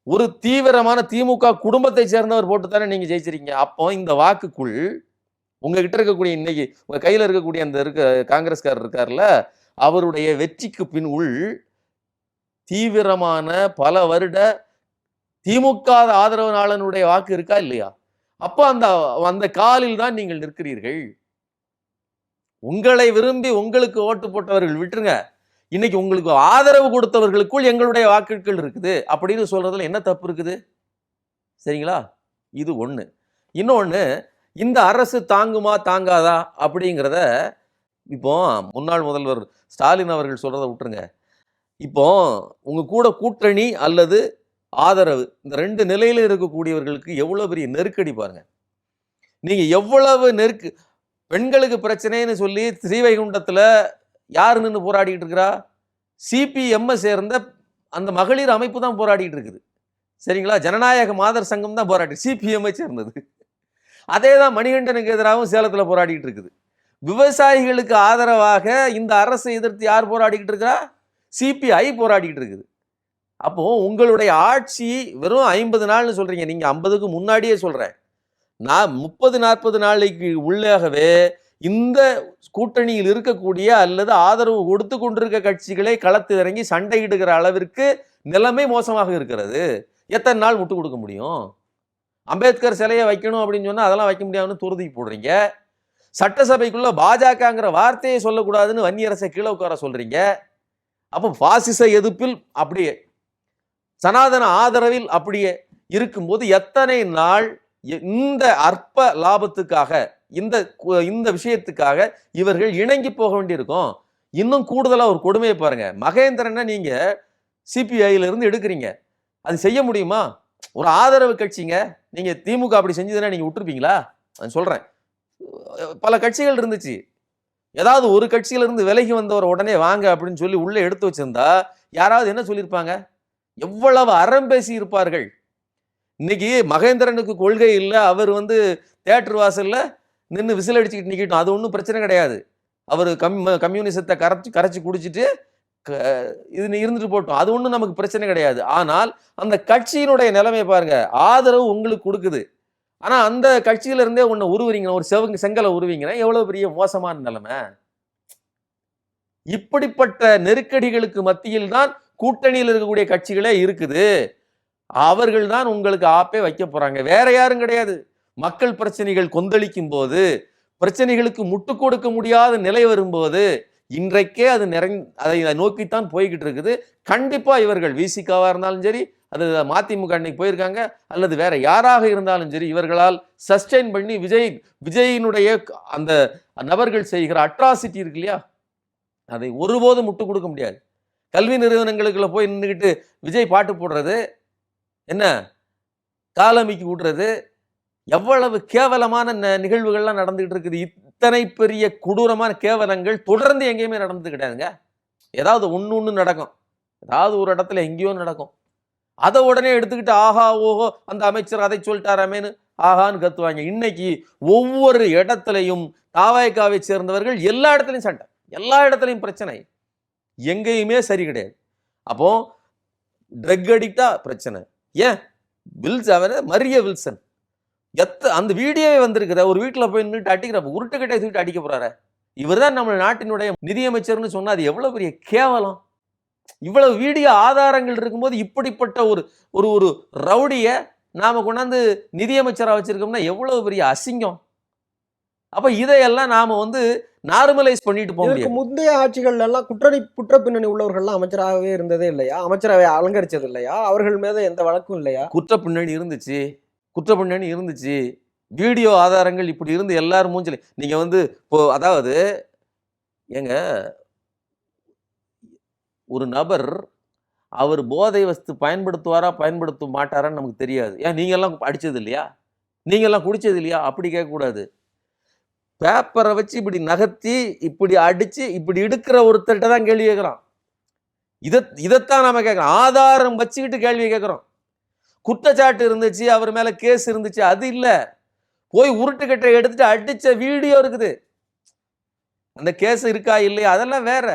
ஒரு தீவிரமான திமுக குடும்பத்தை சேர்ந்தவர் போட்டு தானே நீங்கள் ஜெயிச்சிருக்கீங்க. அப்போ இந்த வாக்குக்குள் உங்ககிட்ட இருக்கக்கூடிய இன்னைக்கு உங்கள் கையில் இருக்கக்கூடிய அந்த காங்கிரஸ்காரர் இருக்கார்ல, அவருடைய வெற்றிக்கு பின் உள் தீவிரமான பல வருட திமுக ஆதரவாளனுடைய வாக்கு இருக்கா இல்லையா? அப்போ அந்த காலில் தான் நீங்கள் நிற்கிறீர்கள். உங்களை விரும்பி உங்களுக்கு ஓட்டு போட்டவர்கள் விட்டுருங்க, இன்னைக்கு உங்களுக்கு ஆதரவு கொடுத்தவர்களுக்குள் எங்களுடைய வாக்குகள் இருக்குது அப்படின்னு சொல்றதுல என்ன தப்பு இருக்குது? சரிங்களா? இது ஒண்ணு. இன்னொன்னு, இந்த அரசு தாங்குமா தாங்காதா அப்படிங்கிறத இப்போ முன்னாள் முதல்வர் ஸ்டாலின் அவர்கள் சொல்றதை விட்டுருங்க. இப்போ உங்க கூட கூட்டணி அல்லது ஆதரவு, இந்த 2 நிலையில இருக்கக்கூடியவர்களுக்கு எவ்வளவு பெரிய நெருக்கடி பாருங்க. நீங்க எவ்வளவு பெண்களுக்கு பிரச்சனைன்னு சொல்லி ஸ்ரீவைகுண்டத்துல யார் நின்று போராடிட்டு இருக்கிறா? சிபிஎம் சேர்ந்த அந்த மகளிர் அமைப்பு தான் போராடிட்டு இருக்குது. சரிங்களா? ஜனநாயக மாதர் சங்கம் தான் போராடி, சிபிஎம் சேர்ந்தது. அதே தான் மணிகண்டனுக்கு எதிராகவும் சேலத்துல போராடிட்டு இருக்குது. விவசாயிகளுக்கு ஆதரவாக இந்த அரசை எதிர்த்து யார் போராடிக்கிட்டு இருக்கிறா? சிபிஐ போராடிட்டு இருக்குது. அப்போ உங்களுடைய ஆட்சி வெறும் 50 நாள்னு சொல்றீங்க, நீங்க 50க்கு முன்னாடியே சொல்றேன். நான் 30-40 நாளைக்கு உள்ளாகவே இந்த கூட்டணியில் இருக்கக்கூடிய அல்லது ஆதரவு கொடுத்து கொண்டிருக்க கட்சிகளை களத்தில் இறங்கி சண்டையிடுகிற அளவிற்கு நிலைமை மோசமாக இருக்கிறது. எத்தனை நாள் விட்டு கொடுக்க முடியும்? அம்பேத்கர் சிலையை வைக்கணும் அப்படின்னு சொன்னா அதெல்லாம் வைக்க முடியாதுன்னு துருதி போடுறீங்க. சட்டசபைக்குள்ள பாஜகங்கிற வார்த்தையை சொல்லக்கூடாதுன்னு வன்னியரசை கீழே உட்கார சொல்றீங்க. அப்போ பாசிச எதிர்ப்பில் அப்படியே, சனாதன ஆதரவில் அப்படியே இருக்கும்போது எத்தனை நாள் இந்த அற்ப லாபத்துக்காக இந்த விஷயத்துக்காக இவர்கள் இணங்கி போக வேண்டியிருக்கும்? இன்னும் கூடுதலா ஒரு கொடுமையை பாருங்க. மகேந்திரனை நீங்க சிபிஐல இருந்து எடுக்கிறீங்க, அது செய்ய முடியுமா? ஒரு ஆதரவு கட்சிங்க, நீங்க திமுக அப்படி செஞ்சதுன்னா நீங்க விட்டுருப்பீங்களா? நான் சொல்றேன், பல கட்சிகள் இருந்துச்சு. ஏதாவது ஒரு கட்சியில இருந்து விலகி வந்தவர் உடனே வாங்க அப்படின்னு சொல்லி உள்ள எடுத்து வச்சிருந்தா யாராவது என்ன சொல்லியிருப்பாங்க? எவ்வளவு அறம் பேசி இருப்பார்கள். இன்னைக்கு மகேந்திரனுக்கு கொள்கை இல்லை, அவர் தியேட்டர் வாசல்ல நின்று விசில் அடிச்சுக்கிட்டு நிக்கட்டும், அது ஒன்றும் பிரச்சனை கிடையாது. அவர் கம்யூனிசத்தை கரைச்சி குடிச்சிட்டு இது இருந்துட்டு போட்டோம், அது ஒன்றும் நமக்கு பிரச்சனை கிடையாது. ஆனால் அந்த கட்சியினுடைய நிலைமை பாருங்க, ஆதரவு உங்களுக்கு கொடுக்குது, ஆனா அந்த கட்சியில இருந்தே ஒன்னு உருவீங்க, ஒரு செங்கலை உருவீங்கன்னா எவ்வளவு பெரிய மோசமான நிலைமை. இப்படிப்பட்ட நெருக்கடிகளுக்கு மத்தியில் தான் கூட்டணியில் இருக்கக்கூடிய கட்சிகளே இருக்குது. அவர்கள் தான் உங்களுக்கு ஆப்பே வைக்க போறாங்க, வேற யாரும் கிடையாது. மக்கள் பிரச்சனைகள் கொந்தளிக்கும் போது, பிரச்சனைகளுக்கு முட்டு கொடுக்க முடியாத நிலை வரும்போது, இன்றைக்கே அது அதை நோக்கித்தான் போய்கிட்டு இருக்குது. கண்டிப்பா இவர்கள் விசிகாவா இருந்தாலும் சரி, அது மதிமுக அன்னைக்கு போயிருக்காங்க, அல்லது வேற யாராக இருந்தாலும் சரி, இவர்களால் சஸ்டெயின் பண்ணி விஜயினுடைய அந்த நபர்கள் செய்கிற அட்ராசிட்டி இருக்கு இல்லையா, அதை ஒருபோதும் முட்டு கொடுக்க முடியாது. கல்வி நிறுவனங்களுக்குள்ள போய் நின்றுக்கிட்டு விஜய் பாட்டு போடுறது என்ன, காலமிக்கு விடுறது, எவ்வளவு கேவலமான நிகழ்வுகள்லாம் நடந்துகிட்டு இருக்குது. இத்தனை பெரிய கொடூரமான கேவலங்கள் தொடர்ந்து எங்கேயுமே நடந்தது கிடையாதுங்க. ஏதாவது ஒன்று நடக்கும், ஏதாவது ஒரு இடத்துல எங்கேயோ நடக்கும். அதை உடனே எடுத்துக்கிட்டு ஆஹா ஓஹோ அந்த அமைச்சர் அதை சொல்லிட்டாராமேன்னு ஆஹான்னு கத்துவாங்க. இன்னைக்கு ஒவ்வொரு இடத்துலையும் தாவாய்க்காவை சேர்ந்தவர்கள் எல்லா இடத்துலையும் சண்டை, எல்லா இடத்துலையும் பிரச்சனை, எங்கேயுமே சரி கிடையாது. அப்போ ட்ரக் அடிக்டா பிரச்சனை. ஏன் அவர் மரிய வில்சன் அந்த வீடியோவே வந்திருக்கிற ஒரு வீட்டில் போய் நின்றுட்டு அடிக்கிற உருட்டுக்கட்டை தூக்கிட்டு அடிக்க போறாரு. இவர் தான் நம்ம நாட்டினுடைய நிதியமைச்சர்னு சொன்னா அது எவ்வளவு பெரிய கேவலம். இவ்வளவு வீடியோ ஆதாரங்கள் இருக்கும்போது இப்படிப்பட்ட ஒரு ஒரு ஒரு ரவுடியை நாம கொண்டாந்து நிதியமைச்சராக வச்சிருக்கோம்னா எவ்வளவு பெரிய அசிங்கம். அப்ப இதையெல்லாம் நாம நார்மலைஸ் பண்ணிட்டு போக முடியும். முந்தைய ஆட்சிகள் எல்லாம் குற்ற பின்னணி உள்ளவர்கள்லாம் அமைச்சராகவே இருந்ததே இல்லையா? அமைச்சராகவே அலங்கரிச்சது இல்லையா? அவர்கள் மீது எந்த வழக்கும் இல்லையா? குற்ற பின்னணி இருந்துச்சு, வீடியோ ஆதாரங்கள் இப்படி இருந்து எல்லாரும் மூஞ்சில நீங்க இப்போ அதாவது ஏங்க ஒரு நபர் அவர் போதை வஸ்து பயன்படுத்துவாரா பயன்படுத்த மாட்டாரான்னு நமக்கு தெரியாது. ஏன் நீங்க எல்லாம் அடிச்சது இல்லையா, நீங்க எல்லாம் குடிச்சது இல்லையா? அப்படி கேட்கக்கூடாது. பேப்பரை வச்சு இப்படி நகர்த்தி இப்படி அடிச்சு இப்படி எடுக்கிற ஒருத்தர்கிட்ட தான் கேள்வி கேட்கிறோம். இதைத்தான் நாம கேட்கிறோம். ஆதாரம் வச்சுக்கிட்டு கேள்வி கேட்கிறோம். குற்றச்சாட்டு இருந்துச்சு, அவர் மேல கேஸ் இருந்துச்சு, அது இல்ல. போய் உருட்டுக்கட்டை எடுத்துட்டு அடிச்ச வீடியோ இருக்குது. அந்த கேஸ் இருக்கா இல்லையா அதெல்லாம் வேற.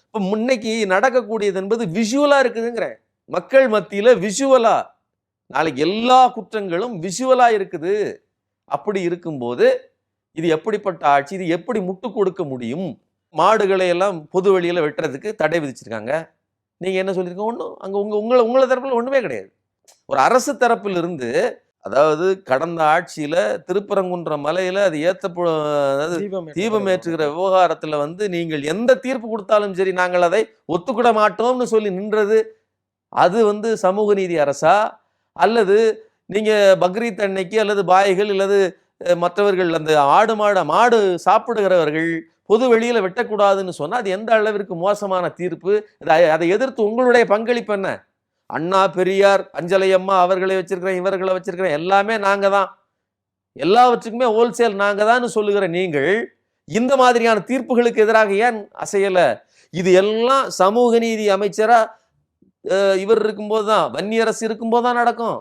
இப்ப முன்னைக்கு நடக்கக்கூடியது என்பது விஷுவலா இருக்குதுங்கிற மக்கள் மத்தியில விஷுவலா. நாளைக்கு எல்லா குற்றங்களும் விஷுவலா இருக்குது. அப்படி இருக்கும்போது இது எப்படிப்பட்ட ஆட்சி, இது எப்படி முட்டு கொடுக்க முடியும்? மாடுகளை எல்லாம் பொது வெளியில வெட்டுறதுக்கு தடை விதிச்சிருக்காங்க. நீங்க என்ன சொல்லியிருக்கீங்க? ஒன்றும் அங்க உங்களை தரப்புல ஒண்ணுமே கிடையாது. ஒரு அரசு தரப்பில் இருந்து, அதாவது கடந்த ஆட்சியில திருப்பரங்குன்ற மலையில அது தீபம் ஏற்றுகிற விவகாரத்துல நீங்கள் எந்த தீர்ப்பு கொடுத்தாலும் சரி நாங்கள் அதை ஒத்துக்கிட மாட்டோம்னு சொல்லி நின்றது, அது சமூக நீதி அரசா? அல்லது நீங்க பக்ரீத் அன்னைக்கு அல்லது பாய்கள் அல்லது மற்றவர்கள் அந்த மாடு சாப்பிடுகிறவர்கள் பொது வெளியில வெட்டக்கூடாதுன்னு சொன்னா அது எந்த அளவிற்கு மோசமான தீர்ப்பு? அதை எதிர்த்து உங்களுடைய பங்களிப்பு என்ன? அண்ணா, பெரியார், அஞ்சலை அம்மா அவர்களை வச்சிருக்கிறேன், இவர்களை வச்சிருக்கிறேன், எல்லாமே நாங்க தான், எல்லாவற்றுக்குமே ஹோல்சேல் நாங்க தான் சொல்லுகிற நீங்கள் இந்த மாதிரியான தீர்ப்புகளுக்கு எதிராக ஏன் அசையல? இது எல்லாம் சமூக நீதி அமைச்சரா இவர் இருக்கும்போது தான், வன்னியரசு இருக்கும்போது தான் நடக்கும்.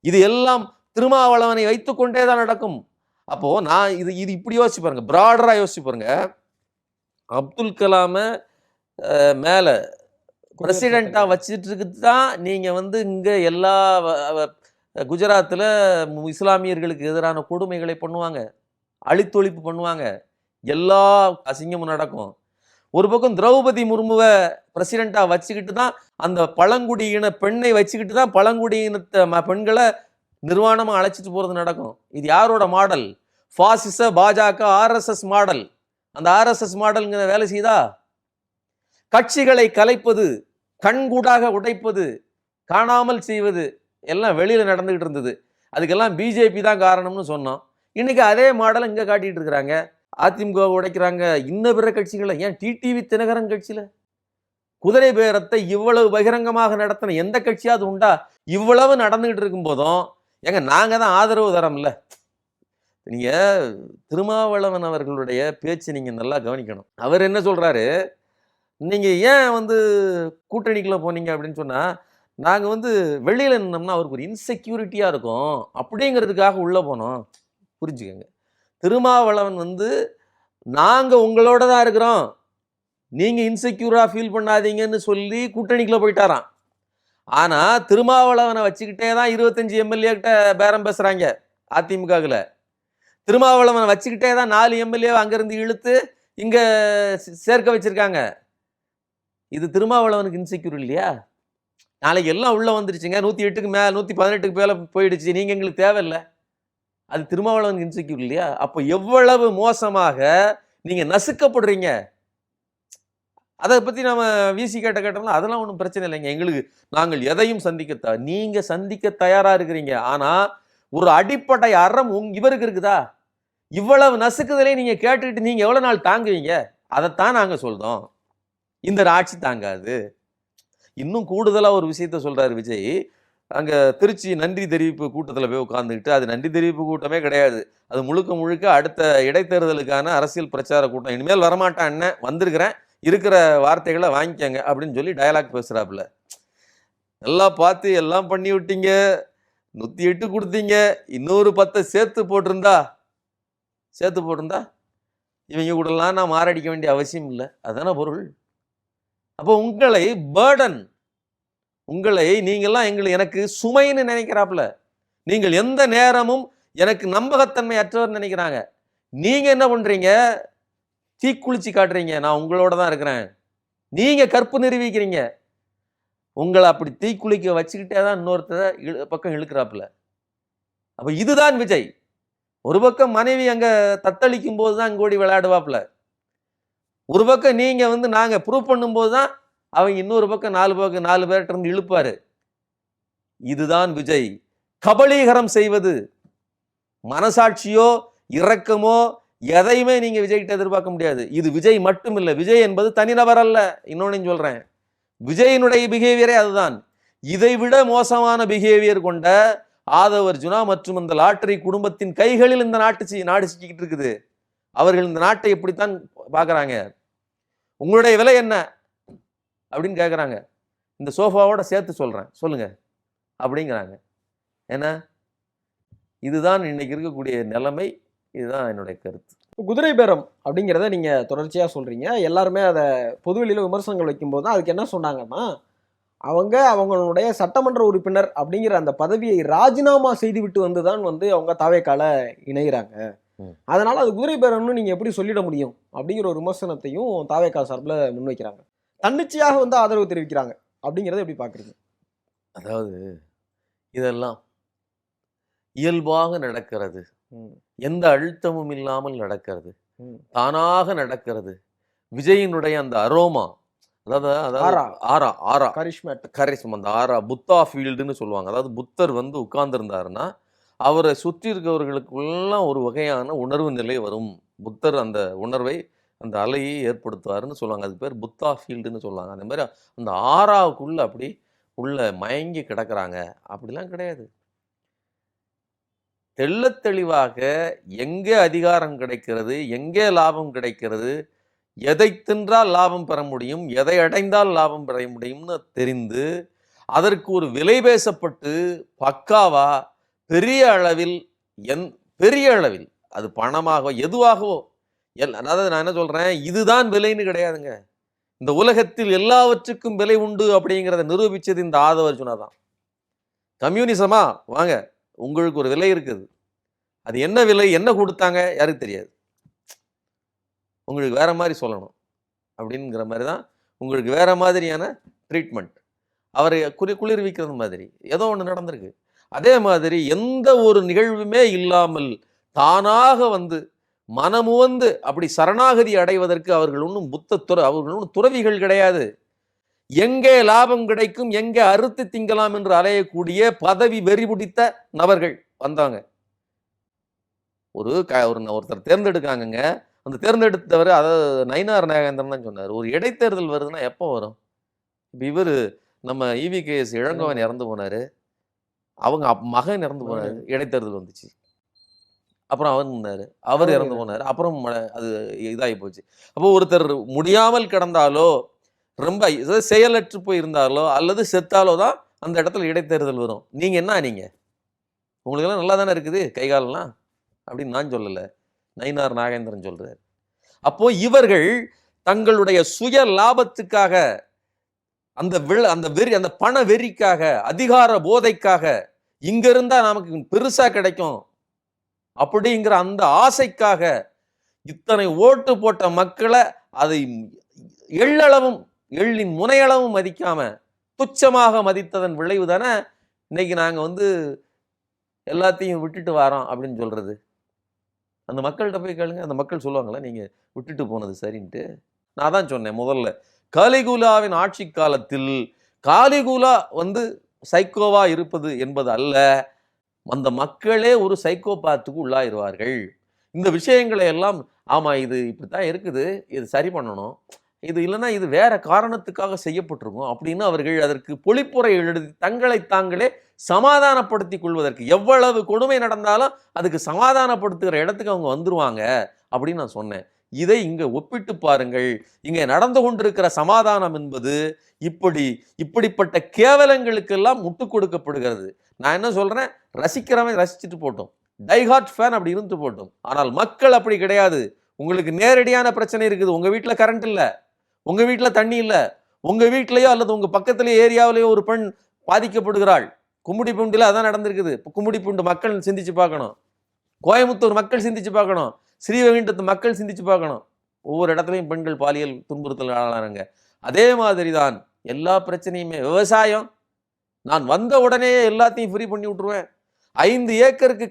இது எல்லாம் திருமாவளவனை வைத்துக் கொண்டே தான் நடக்கும். அப்போ நான் இது இப்படி யோசிச்சு பாருங்க, பிராடரா யோசிச்சு பாருங்க. அப்துல் கலாம மேல பிரசிடென்டா வச்சுட்டு இருக்குது தான் நீங்க இங்க எல்லா குஜராத்தில் இஸ்லாமியர்களுக்கு எதிரான கொடுமைகளை பண்ணுவாங்க, அழித்தொழிப்பு பண்ணுவாங்க, எல்லா அசிங்கமும் நடக்கும். ஒரு பக்கம் திரௌபதி முர்முவை பிரசிடென்டா வச்சுக்கிட்டு தான் அந்த பழங்குடியின பெண்ணை வச்சுக்கிட்டு தான் பழங்குடியின பெண்களை நிர்வாணமா அழைச்சிட்டு போறது நடக்கும். இது யாரோட மாடல்? பாசிச பாஜக RSS மாடல். அந்த RSS மாடல்ங்கிற வேலை செய்தா? கட்சிகளை கலைப்பது, கண்கூடாக உடைப்பது, காணாமல் செய்வது எல்லாம் வெளியில நடந்துகிட்டு இருந்தது. அதுக்கெல்லாம் பிஜேபி தான் காரணம்னு சொன்னோம். இன்னைக்கு அதே மாடலை இங்க காட்டிட்டு இருக்கிறாங்க. அதிமுக உடைக்கிறாங்க, இன்னும் பிற கட்சிகளை. ஏன் டிடிவி தினகரன் கட்சியில குதிரை பேரத்தை இவ்வளவு பகிரங்கமாக நடத்தின எந்த கட்சியாவது உண்டா? இவ்வளவு நடந்துகிட்டு இருக்கும் போதும் ஏங்க நாங்க தான் ஆதரவு தரோம்ல. நீங்க திருமாவளவன் அவர்களுடைய பேச்சு நீங்க நல்லா கவனிக்கணும். அவர் என்ன சொல்றாரு, நீங்க ஏன் கூட்டணிக்குள்ள போனீங்க அப்படின்னு சொன்னா, நாங்க வெளியில நின்னோம்னா அவருக்கு ஒரு இன்செக்யூரிட்டியா இருக்கும் அப்படிங்கிறதுக்காக உள்ள போனோம். புரிஞ்சுக்கங்க, திருமாவளவன் நாங்க உங்களோட தான் இருக்கிறோம், நீங்க இன்செக்யூரா ஃபீல் பண்ணாதீங்கன்னு சொல்லி கூட்டணிக்குள்ள போயிட்டாராம். ஆனா திருமாவளவனை வச்சுக்கிட்டே தான் 25 எம்எல்ஏ கிட்ட பேரம் பேசுறாங்க அதிமுகவில். திருமாவளவனை வச்சுக்கிட்டே தான் 4 எம்எல்ஏ அங்கிருந்து இழுத்து இங்க சேர்க்க வச்சிருக்காங்க. இது திருமாவளவனுக்கு இன்செக்யூர் இல்லையா? நாளைக்கு எல்லாம் உள்ள வந்துருச்சுங்க, 108க்கு மேல 118க்கு மேல போயிடுச்சு, நீங்க எங்களுக்கு தேவையில்லை, அது திருமாவளவனுக்கு இன்செக்யூர் இல்லையா? அப்போ எவ்வளவு மோசமாக நீங்க நசுக்கப்படுறீங்க. அதை பத்தி நம்ம வீசி கேட்டோம்னா அதெல்லாம் ஒன்றும் பிரச்சனை இல்லைங்க, எங்களுக்கு நாங்கள் எதையும் நீங்க சந்திக்க தயாரா இருக்கிறீங்க. ஆனா ஒரு அடிப்படை அறம் இவருக்கு இருக்குதா? இவ்வளவு நசுக்குதலே நீங்க கேட்டுக்கிட்டு நீங்க எவ்வளவு நாள் தாங்குவீங்க? அதைத்தான் நாங்க சொல்றோம். இந்த ஆட்சி தாங்காது. இன்னும் கூடுதலா ஒரு விஷயத்த சொல்றாரு விஜய். அங்க திருச்சி நன்றி தெரிவிப்பு கூட்டத்தில் போய் உட்கார்ந்துக்கிட்டு, அது நன்றி தெரிவிப்பு கூட்டமே கிடையாது, அது முழுக்க முழுக்க அடுத்த இடைத்தேர்தலுக்கான அரசியல் பிரச்சார கூட்டம். இனிமேல் வரமாட்டான் அண்ணன், வந்திருக்கிறேன், இருக்கிற வார்த்தைகளை வாங்கிக்கங்க அப்படின்னு சொல்லி டயலாக் பேசுறாப்புல. எல்லாம் பார்த்து எல்லாம் பண்ணி விட்டீங்க, 108 கொடுத்தீங்க, இன்னொரு 10 சேர்த்து போட்டிருந்தா இவங்க கூடலாம் நான் மாரடிக்க வேண்டிய அவசியம் இல்லை. அதுதானே பொருள். அப்போ உங்களை பேர்டன், உங்களை நீங்கள்லாம் எனக்கு சுமைன்னு நினைக்கிறாப்புல. நீங்கள் எந்த நேரமும் எனக்கு நம்பகத்தன்மை அற்றவர் நினைக்கிறாங்க. நீங்க என்ன பண்றீங்க? தீக்குளிச்சு காட்டுறீங்க, நான் உங்களோட தான் இருக்கிறேன். நீங்க கற்பு நிரூபிக்கிறீங்க. உங்களை அப்படி தீக்குளிக்க வச்சுக்கிட்டே தான் இன்னொருத்தர் பக்கம் இழுக்கிறாப்புல. அப்ப இதுதான் விஜய். ஒரு பக்கம் மனைவி அங்க தத்தளிக்கும் போது தான் அங்கோடி விளையாடுவாப்புல. ஒரு பக்கம் நீங்க நாங்க ப்ரூவ் பண்ணும்போது தான் அவங்க இன்னொரு பக்கம் 4 பேர்கிட்ட இருந்து இழுப்பாரு. இதுதான் விஜய். கபலீகரம் செய்வது, மனசாட்சியோ இரக்கமோ எதையுமே நீங்க விஜய் கிட்ட எதிர்பார்க்க முடியாது. இது விஜய் மட்டும் இல்லை, விஜய் என்பது தனிநபர் அல்ல. இன்னொன்னு சொல்றேன், விஜயினுடைய பிஹேவியரே அதுதான். இதைவிட மோசமான பிஹேவியர் கொண்ட ஆதவ் அர்ஜுனா மற்றும் இந்த லாட்டரி குடும்பத்தின் கைகளில் இந்த நாடு சிக்கிட்டு இருக்குது. அவர்கள் இந்த நாட்டை எப்படித்தான் பார்க்கறாங்க? உங்களுடைய விலை என்ன அப்படின்னு கேட்குறாங்க. இந்த சோஃபாவோட சேர்த்து சொல்றேன், சொல்லுங்க அப்படிங்கிறாங்க. ஏன்னா இதுதான் இன்னைக்கு இருக்கக்கூடிய நிலைமை. இதுதான் என்னுடைய கருத்து. குதிரை பேரம் அப்படிங்கிறத நீங்க தொடர்ச்சியா சொல்றீங்க. எல்லாருமே அதை பொதுவெளியில விமர்சனங்கள் வைக்கும்போது தான் அதுக்கு என்ன சொன்னாங்கன்னா, அவங்களுடைய சட்டமன்ற உறுப்பினர் அப்படிங்கிற அந்த பதவியை ராஜினாமா செய்துவிட்டு வந்துதான் அவங்க தாவேக்கால இணைகிறாங்க. அதனால அது குதிரை பேரம்னு நீங்க எப்படி சொல்லிட முடியும் அப்படிங்கிற ஒரு விமர்சனத்தையும் தாவேக்கா சார்பில் முன்வைக்கிறாங்க. தன்னிச்சையாக ஆதரவு தெரிவிக்கிறாங்க அப்படிங்கிறத எப்படி பாக்குறீங்க? அதாவது இதெல்லாம் இயல்பாக நடக்கிறது, எந்த அழுத்தமும் இல்லாமல் நடக்கிறது, தானாக நடக்கிறது. விஜயினுடைய அந்த அரோமா, அதாவது ஆரா கரிஷ்மா, அந்த ஆரா புத்தா ஃபீல்டுன்னு சொல்லுவாங்க. அதாவது புத்தர் உட்கார்ந்து இருந்தாருன்னா அவரை சுற்றி இருக்கவர்களுக்குலாம் ஒரு வகையான உணர்வு நிலை வரும். புத்தர் அந்த உணர்வை, அந்த அலையை ஏற்படுத்துவாருன்னு சொல்லுவாங்க. அதுக்கு பேர் புத்தா ஃபீல்டுன்னு சொல்லுவாங்க. அந்த மாதிரி அந்த ஆறாவுக்குள்ள அப்படி உள்ள மயங்கி கிடக்குறாங்க. அப்படிலாம் கிடையாது. தெள்ளத் தெளிவாக எங்கே அதிகாரம் கிடைக்கிறது, எங்கே லாபம் கிடைக்கிறது, எதை தின்றால் லாபம் பெற முடியும், எதை அடைந்தால் லாபம் பெற முடியும்னு தெரிந்து அதற்கு ஒரு விலை பேசப்பட்டு பக்காவா பெரிய அளவில் அது பணமாக எதுவாகவோ அதாவது நான் என்ன சொல்றேன், இதுதான் விலைன்னு கிடையாதுங்க. இந்த உலகத்தில் எல்லாவற்றுக்கும் விலை உண்டு அப்படிங்கிறத நிரூபிச்சது இந்த ஆதவ அர்ஜுனா தான். கம்யூனிசமா வாங்க, உங்களுக்கு ஒரு விலை இருக்குது. அது என்ன விலை, என்ன கொடுத்தாங்க யாருக்கு தெரியாது. உங்களுக்கு வேற மாதிரி சொல்லணும் அப்படிங்கிற மாதிரி தான், உங்களுக்கு வேற மாதிரியான ட்ரீட்மெண்ட், அவரை குளிர்விக்கிறது மாதிரி ஏதோ ஒன்று நடந்திருக்கு. அதே மாதிரி எந்த ஒரு நிகழ்வுமே இல்லாமல் தானாக மனமுவந்து அப்படி சரணாகதி அடைவதற்கு அவர்கள் ஒன்றும் அவர்கள் ஒன்றும் துறவிகள் கிடையாது. எங்கே லாபம் கிடைக்கும், எங்கே அறுத்து திங்கலாம் என்று அலையக்கூடிய பதவி வெறி பிடித்த நபர்கள் வந்தாங்க. ஒருத்தர் தேர்ந்தெடுக்காங்க. அந்த தேர்ந்தெடுத்தவர், அதாவது நயினார் நாகேந்திரன் தான் சொன்னார், ஒரு இடைத்தேர்தல் வருதுன்னா எப்போ வரும்? இப்போ இவர் நம்ம EVKS இளங்கோவன் இறந்து போனாரு, அவங்க மகன் இறந்து போனாரு, இடைத்தேர்தல் வந்துச்சு. அப்புறம் அவர் இறந்து போனார், அப்புறம் அது இதாகி போச்சு. அப்போ ஒருத்தர் முடியாமல் கிடந்தாலோ, ரொம்ப செயலற்று போய் இருந்தாலோ அல்லது செத்தாலோ தான் அந்த இடத்துல இடைத்தேர்தல் வரும். நீங்க என்ன ஆனீங்க? உங்களுக்கெல்லாம் நல்லா தானே இருக்குது கைகாலெல்லாம் அப்படின்னு நான் சொல்லலை, நயினார் நாகேந்திரன் சொல்றாரு. அப்போ இவர்கள் தங்களுடைய சுய லாபத்துக்காக, அந்த பண வெறிக்காக, அதிகார போதைக்காக, இங்க இருந்தா நமக்கு பெருசா கிடைக்கும் அப்படிங்கிற அந்த ஆசைக்காக இத்தனை ஓட்டு போட்ட மக்களை அதை எள்ளின் முனையளவும் மதிக்காம துச்சமாக மதித்ததன் விளைவு தானே இன்னைக்கு நாங்க எல்லாத்தையும் விட்டுட்டு வரோம் அப்படின்னு சொல்றது. அந்த மக்கள்கிட்ட போய் கேளுங்க, அந்த மக்கள் சொல்லுவாங்களா நீங்க விட்டுட்டு போனது சரின்ட்டு? நான் தான் சொன்னேன் முதல்ல, காலிகுலாவின் ஆட்சி காலத்தில் காலிகுலா சைக்கோவா இருப்பது என்பது அல்ல, அந்த மக்களே ஒரு சைக்கோபாத்துக்கு உள்ளாயிருவார்கள். இந்த விஷயங்களை எல்லாம் ஆமா இது இப்படித்தான் இருக்குது, இது சரி பண்ணணும், இது இல்லைன்னா இது வேற காரணத்துக்காக செய்யப்பட்டிருக்கும் அப்படின்னு அவர்கள் அதற்கு பொழிப்புரை எழுதி தங்களை தாங்களே சமாதானப்படுத்திக் கொள்வதற்கு, எவ்வளவு கொடுமை நடந்தாலும் அதுக்கு சமாதானப்படுத்துகிற இடத்துக்கு அவங்க வந்துருவாங்க அப்படின்னு நான் சொன்னேன். இதை இங்க ஒப்பிட்டு பாருங்கள். இங்க நடந்து கொண்டிருக்கிற சமாதானம் என்பது இப்படிப்பட்ட கேவலங்களுக்கெல்லாம் முட்டுக் கொடுக்கப்படுகிறது. நான் என்ன சொல்றேன், ரசிக்கிறவன் ரசிச்சுட்டு போட்டோம், டைஹார்ட் ஃபேன் அப்படி இருந்து போட்டோம். ஆனால் மக்கள் அப்படி கிடையாது. உங்களுக்கு நேரடியான பிரச்சனை இருக்குது. உங்க வீட்டுல கரண்ட் இல்ல, உங்க வீட்டுல தண்ணி இல்ல, உங்க வீட்லயோ அல்லது உங்க பக்கத்திலேயோ ஏரியாவிலேயோ ஒரு பெண் பாதிக்கப்படுகிறாள். கும்மிடிப்பூண்டில் அதான் நடந்திருக்குது. கும்மிடிப்பூண்டு மக்கள் சிந்திச்சு பார்க்கணும், கோயம்புத்தூர் மக்கள் சிந்திச்சு பார்க்கணும், ஸ்ரீவைகுண்டத்து மக்கள் சிந்திச்சு பார்க்கணும். ஒவ்வொரு இடத்துலையும் பெண்கள் பாலியல் துன்புறுத்தல் ஆளானாங்க. அதே மாதிரி தான் எல்லா பிரச்சனையுமே. விவசாயம், நான் வந்த உடனே எல்லாத்தையும் ஃப்ரீ பண்ணி விட்டுருவேன். 5 ஏக்கருக்கு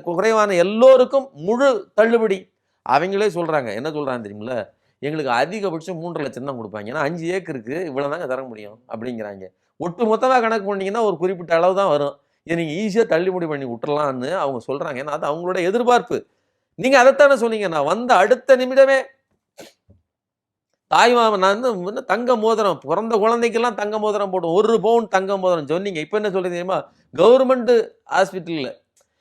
குறைவான எல்லோருக்கும் முழு தள்ளுபடி. அவங்களே சொல்றாங்க, என்ன சொல்றாங்க தெரியுமில்ல, எங்களுக்கு அதிகபட்சம் 3.5 லட்சம் தான் கொடுப்பாங்க, ஏன்னா 5 ஏக்கருக்கு இவ்வளவு தாங்க தர முடியும் அப்படிங்கிறாங்க. ஒட்டு மொத்தமாக கணக்கு பண்ணீங்கன்னா ஒரு குறிப்பிட்ட அளவு தான் வரும். இதை நீங்க ஈஸியா தள்ளுபடி பண்ணி விட்டுறலாம்னு அவங்க சொல்றாங்க. ஏன்னா அது அவங்களோட எதிர்பார்ப்பு. நீங்க அதைத்தானே சொன்னீங்க. நான் வந்த அடுத்த நிமிடமே தாய்மாமன், நான் வந்து தங்க மோதிரம், பிறந்த குழந்தைக்கெல்லாம் தங்க மோதிரம் போடும், 1 பவுன் தங்க மோதிரம் சொன்னீங்க. இப்போ என்ன சொல்றீங்க தெரியுமா, கவர்மெண்ட் ஹாஸ்பிட்டலில்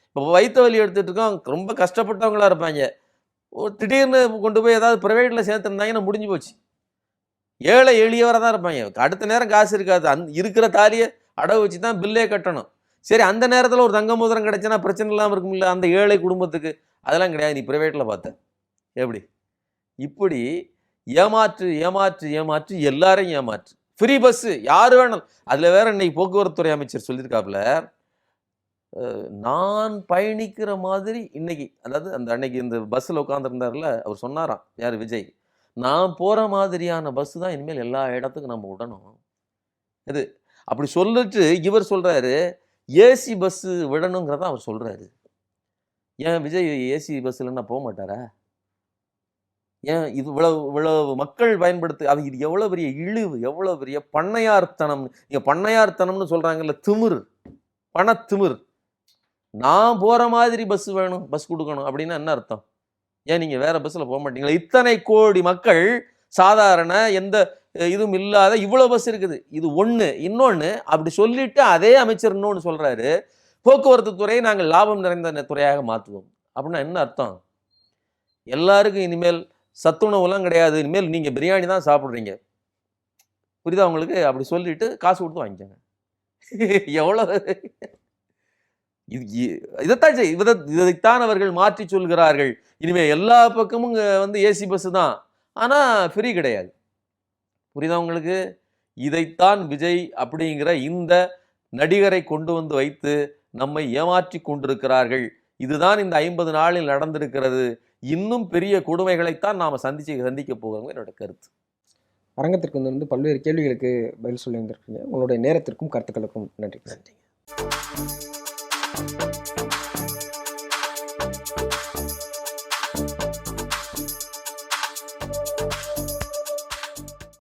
இப்போ வயிற்று வலி எடுத்துட்டு இருக்கோம், ரொம்ப கஷ்டப்பட்டவங்களா இருப்பாங்க, திடீர்னு கொண்டு போய் ஏதாவது ப்ரைவேட்டில் சேர்த்துருந்தாங்கன்னா முடிஞ்சு போச்சு. ஏழை எளியவராக தான் இருப்பாங்க. அடுத்த நேரம் காசு இருக்காது. இருக்கிற தாலியை அடவு வச்சு தான் பில்லே கட்டணும். சரி, அந்த நேரத்தில் ஒரு தங்க மோதிரம் கிடைச்சுன்னா பிரச்சனை இல்லாமல் இருக்கும்ல அந்த ஏழை குடும்பத்துக்கு. அதெல்லாம் கிடையாது. நீ ப்ரைவேட்டில் பார்த்த எப்படி? இப்படி ஏமாற்று ஏமாற்று ஏமாற்று, எல்லாரையும் ஏமாற்று. ஃப்ரீ பஸ்ஸு யார் வேணும். அதில் வேற இன்னைக்கு போக்குவரத்துறை அமைச்சர் சொல்லியிருக்காப்புல, நான் பயணிக்கிற மாதிரி இன்னைக்கு, அதாவது அந்த அன்னைக்கு இந்த பஸ்ஸில் உட்காந்துருந்தார்ல, அவர் சொன்னாராம், யார், விஜய், நான் போகிற மாதிரியான பஸ்ஸு தான் இனிமேல் எல்லா இடத்துக்கும் நம்ம விடணும். இது அப்படி சொல்லிட்டு இவர் சொல்கிறாரு ஏசி பஸ்ஸு விடணுங்கிறத அவர் சொல்கிறாரு. ஏன் விஜய் ஏசி பஸ்ஸில்னா போக மாட்டாரா? ஏன் இது இவ்வளவு மக்கள் அது இது எவ்வளோ பெரிய இழிவு, எவ்வளோ பெரிய பண்ணையார்த்தனம். இங்கே பண்ணையார்த்தனம்னு சொல்கிறாங்கல்ல, திமிர், பணத்திமிர். நான் போகிற மாதிரி பஸ் வேணும், பஸ் கொடுக்கணும் அப்படின்னா என்ன அர்த்தம்? ஏன் நீங்கள் வேற பஸ்ஸில் போக மாட்டீங்களா? இத்தனை கோடி மக்கள், சாதாரண எந்த இதுவும் இல்லாத இவ்வளோ பஸ் இருக்குது. இது ஒன்று. இன்னொன்று, அப்படி சொல்லிட்டு அதே அமைச்சர் இன்னொன்று சொல்கிறாரு, போக்குவரத்து துறையை நாங்கள் லாபம் நிறைந்த துறையாக மாற்றுவோம். அப்படின்னா என்ன அர்த்தம்? எல்லாருக்கும் இனிமேல் சத்துணவுலாம் கிடையாது, இனிமேல் நீங்கள் பிரியாணி தான் சாப்பிட்றீங்க, புரியுதா உங்களுக்கு? அப்படி சொல்லிட்டு காசு கொடுத்து வாங்கிக்கோங்க. எவ்வளோ இதைத்தான் அவர்கள் மாற்றி சொல்கிறார்கள். இனிமேல் எல்லா பக்கமும் வந்து ஏசி பஸ் தான், ஆனால் ஃப்ரீ கிடையாது. புரியுதா உங்களுக்கு? இதைத்தான் விஜய் அப்படிங்கிற இந்த நடிகரை கொண்டு வந்து வைத்து நம்மை ஏமாற்றி கொண்டிருக்கிறார்கள். இதுதான் இந்த 50 நாளில் நடந்திருக்கிறது. இன்னும் பெரிய கொடுமைகளைத்தான் நாம் சந்திக்க போகிறோம் என்னோட கருத்து. அரங்கத்திற்கு வந்து பல்வேறு கேள்விகளுக்கு பதில் சொல்லி வந்திருக்கீங்க. உங்களுடைய நேரத்திற்கும் கருத்துக்களுக்கும் நன்றி. நன்றி.